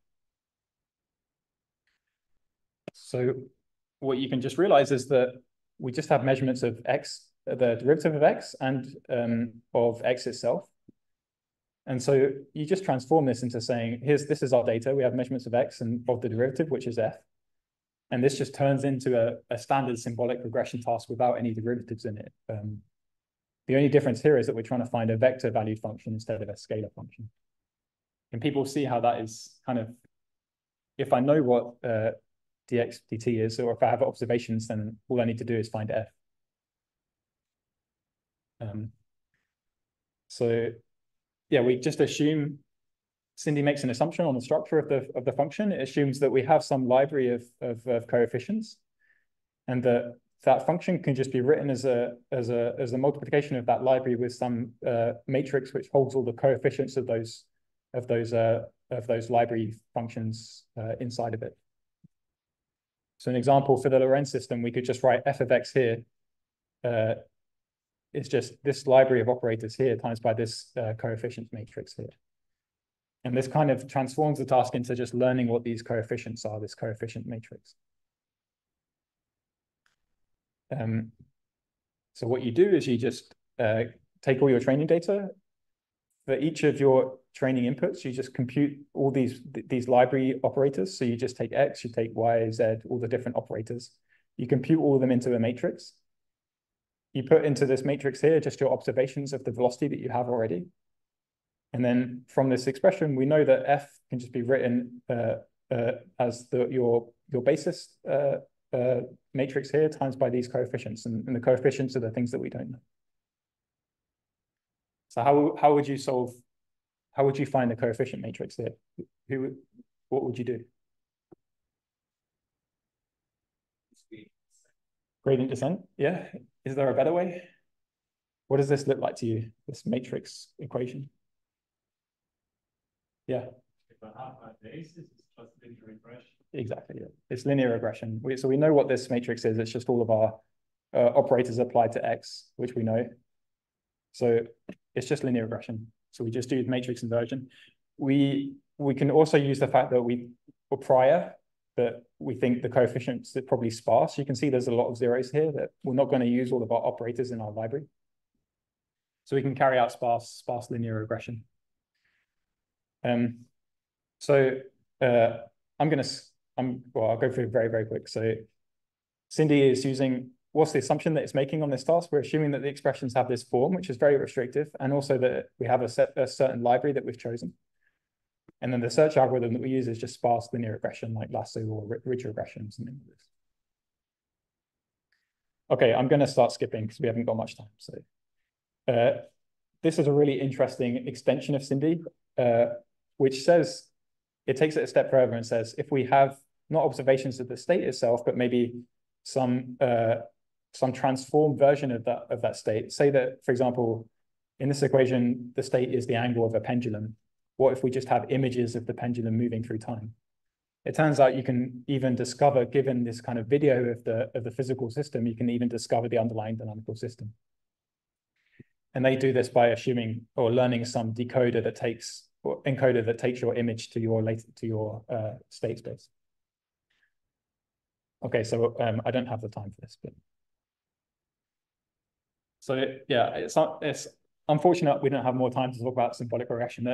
[SPEAKER 1] So what you can just realize is that we just have measurements of x, the derivative of x, and of x itself. And so you just transform this into saying, this is our data. We have measurements of x and of the derivative, which is f. And this just turns into a standard symbolic regression task without any derivatives in it. The only difference here is that we're trying to find a vector valued function instead of a scalar function. And people see how that is kind of, if I know what dx dt is, or if I have observations, then all I need to do is find f. So yeah, we just assume, Cindy makes an assumption on the structure of the function. It assumes that we have some library of coefficients, and that function can just be written as a multiplication of that library with some matrix which holds all the coefficients of those library functions inside of it. So an example for the Lorentz system, we could just write f of x here. It's just this library of operators here times by this coefficient matrix here. And this kind of transforms the task into just learning what these coefficients are, this coefficient matrix. So what you do is you just take all your training data. For each of your training inputs, you just compute all these library operators. So you just take x, you take y, z, all the different operators. You compute all of them into a matrix. You put into this matrix here just your observations of the velocity that you have already. And then from this expression, we know that f can just be written as your basis matrix here times by these coefficients. And the coefficients are the things that we don't know. So how would you find the coefficient matrix here? What would you do? Gradient descent, yeah. Is there a better way? What does this look like to you, this matrix equation? Yeah.
[SPEAKER 3] If I have my basis, it's just linear regression.
[SPEAKER 1] Exactly, yeah. It's linear regression. So we know what this matrix is. It's just all of our operators applied to x, which we know. So it's just linear regression. So we just do matrix inversion. We can also use the fact that we think the coefficients are probably sparse. You can see there's a lot of zeros here that we're not going to use all of our operators in our library. So we can carry out sparse linear regression. I'll go through very, very quick. So Cindy is using, what's the assumption that it's making on this task? We're assuming that the expressions have this form, which is very restrictive, and also that we have a certain library that we've chosen. And then the search algorithm that we use is just sparse linear regression, like lasso or ridge regression, something like this. Okay, I'm going to start skipping because we haven't got much time. So this is a really interesting extension of Cindy, which says, it takes it a step further and says, if we have not observations of the state itself, but maybe some transformed version of that state, say that, for example, in this equation, the state is the angle of a pendulum. What if we just have images of the pendulum moving through time? It turns out you can even discover, given this kind of video of the physical system, you can even discover the underlying dynamical system. And they do this by assuming or learning some encoder that takes your image to your state space. Okay, so I don't have the time for this, but so yeah, it's unfortunate we don't have more time to talk about symbolic regression.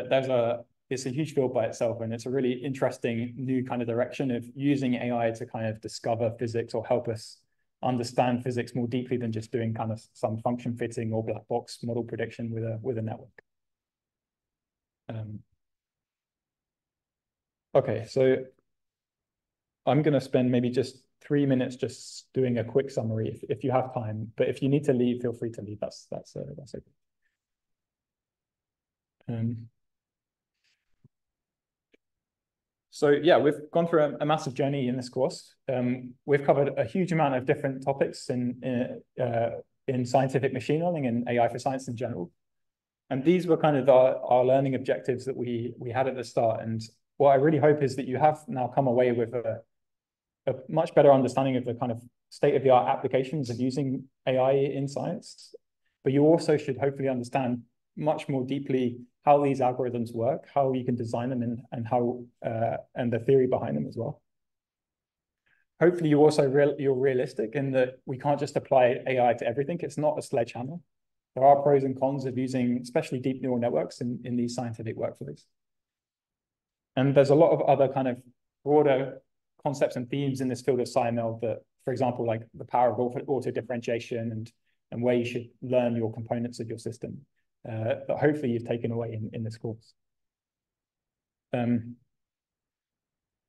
[SPEAKER 1] It's a huge field by itself, and it's a really interesting new kind of direction of using AI to kind of discover physics or help us understand physics more deeply than just doing kind of some function fitting or black box model prediction with a network. Okay, so I'm going to spend maybe just 3 minutes just doing a quick summary if you have time. But if you need to leave, feel free to leave. That's okay. So yeah, we've gone through a massive journey in this course. We've covered a huge amount of different topics in scientific machine learning and AI for science in general. And these were kind of our learning objectives that we had at the start. And what I really hope is that you have now come away with a much better understanding of the kind of state-of-the-art applications of using AI in science. But you also should hopefully understand much more deeply how these algorithms work, how you can design them, and how and the theory behind them as well. Hopefully, you're realistic in that we can't just apply AI to everything. It's not a sledgehammer. There are pros and cons of using, especially deep neural networks in these scientific workflows. And there's a lot of other kind of broader concepts and themes in this field of SciML that, for example, like the power of auto differentiation and where you should learn your components of your system that hopefully you've taken away in this course.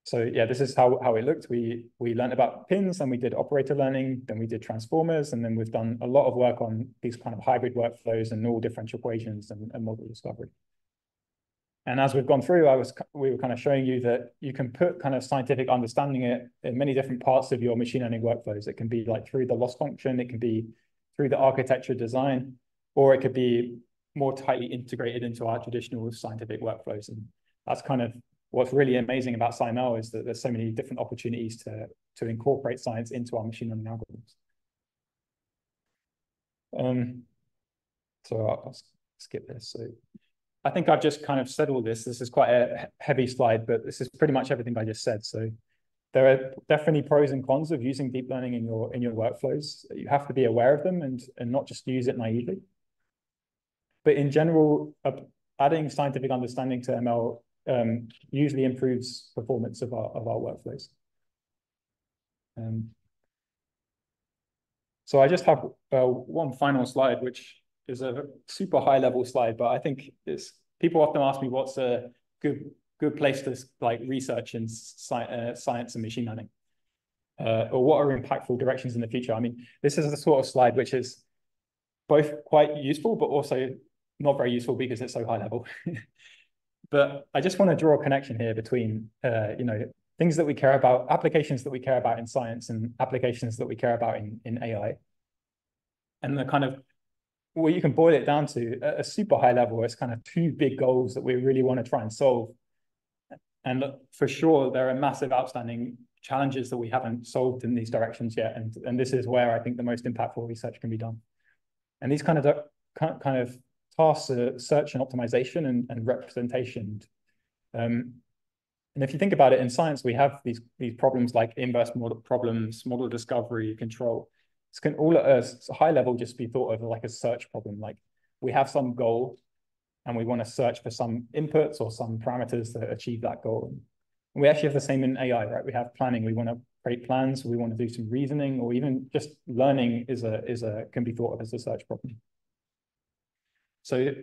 [SPEAKER 1] So yeah, this is how it looked. We learned about pins, and we did operator learning, then we did transformers, and then we've done a lot of work on these kind of hybrid workflows and null differential equations and model discovery. And as we've gone through, we were kind of showing you that you can put kind of scientific understanding in many different parts of your machine learning workflows. It can be like through the loss function, it can be through the architecture design, or it could be more tightly integrated into our traditional scientific workflows. And that's kind of what's really amazing about SciML, is that there's so many different opportunities to incorporate science into our machine learning algorithms. So I'll skip this. So I think I've just kind of said all this. This is quite a heavy slide, but this is pretty much everything I just said. So there are definitely pros and cons of using deep learning in your workflows. You have to be aware of them and not just use it naively. But in general, adding scientific understanding to ML usually improves performance of our workflows. So I just have one final slide, which is a super high level slide, but I think people often ask me what's a good place to like research in science and machine learning, or what are impactful directions in the future. I mean, this is the sort of slide which is both quite useful, but also not very useful because it's so high level. But I just want to draw a connection here between, things that we care about, applications that we care about in science, and applications that we care about in AI. And the kind of, well, you can boil it down to a super high level. It's kind of two big goals that we really want to try and solve. And for sure, there are massive outstanding challenges that we haven't solved in these directions yet. And this is where I think the most impactful research can be done. And these kind of tasks are search and optimization and representation. And if you think about it, in science, we have these problems like inverse model problems, model discovery, control. This can all at a high level just be thought of like a search problem. Like we have some goal and we want to search for some inputs or some parameters to achieve that goal. And we actually have the same in AI, right? We have planning. We want to create plans. We want to do some reasoning, or even just learning can be thought of as a search problem. So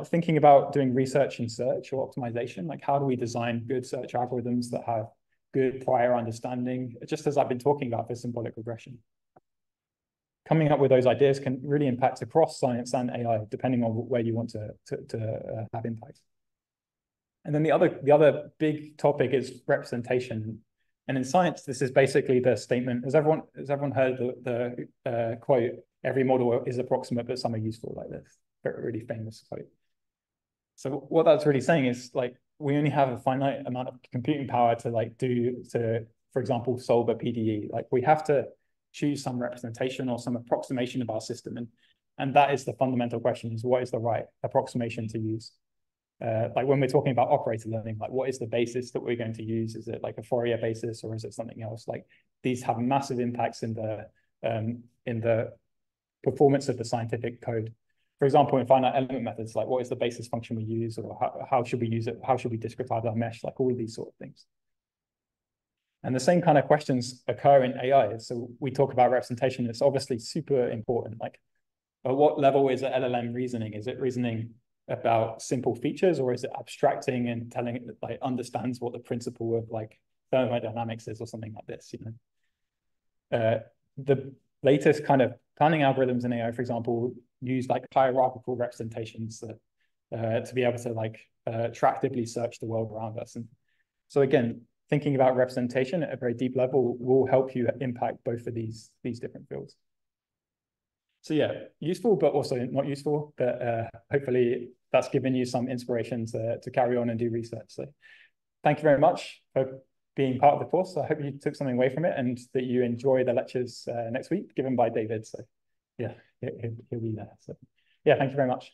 [SPEAKER 1] thinking about doing research in search or optimization, like how do we design good search algorithms that have good prior understanding, just as I've been talking about for symbolic regression. Coming up with those ideas can really impact across science and AI, depending on where you want to have impact. And then the other big topic is representation. And in science, this is basically the statement. Has everyone heard the quote, "Every model is approximate, but some are useful," like this? Very really famous quote. So what that's really saying is like we only have a finite amount of computing power to for example, solve a PDE. Like we have to choose some representation or some approximation of our system, and that is the fundamental question: is what is the right approximation to use? Like when we're talking about operator learning, like what is the basis that we're going to use? Is it like a Fourier basis, or is it something else? Like these have massive impacts in the performance of the scientific code. For example, in finite element methods, like what is the basis function we use, or how should we use it? How should we discretize our mesh? Like all of these sort of things. And the same kind of questions occur in AI. So we talk about representation. It's obviously super important. Like at what level is an LLM reasoning? Is it reasoning about simple features, or is it abstracting and telling it that like understands what the principle of like thermodynamics is, or something like this? The latest kind of planning algorithms in AI, for example, use like hierarchical representations to be able to like attractively search the world around us. And so again, thinking about representation at a very deep level will help you impact both of these different fields. So yeah, useful, but also not useful. But hopefully that's given you some inspiration to carry on and do research. So thank you very much for being part of the course. I hope you took something away from it and that you enjoy the lectures next week given by David. So yeah, he'll be there. So yeah, thank you very much.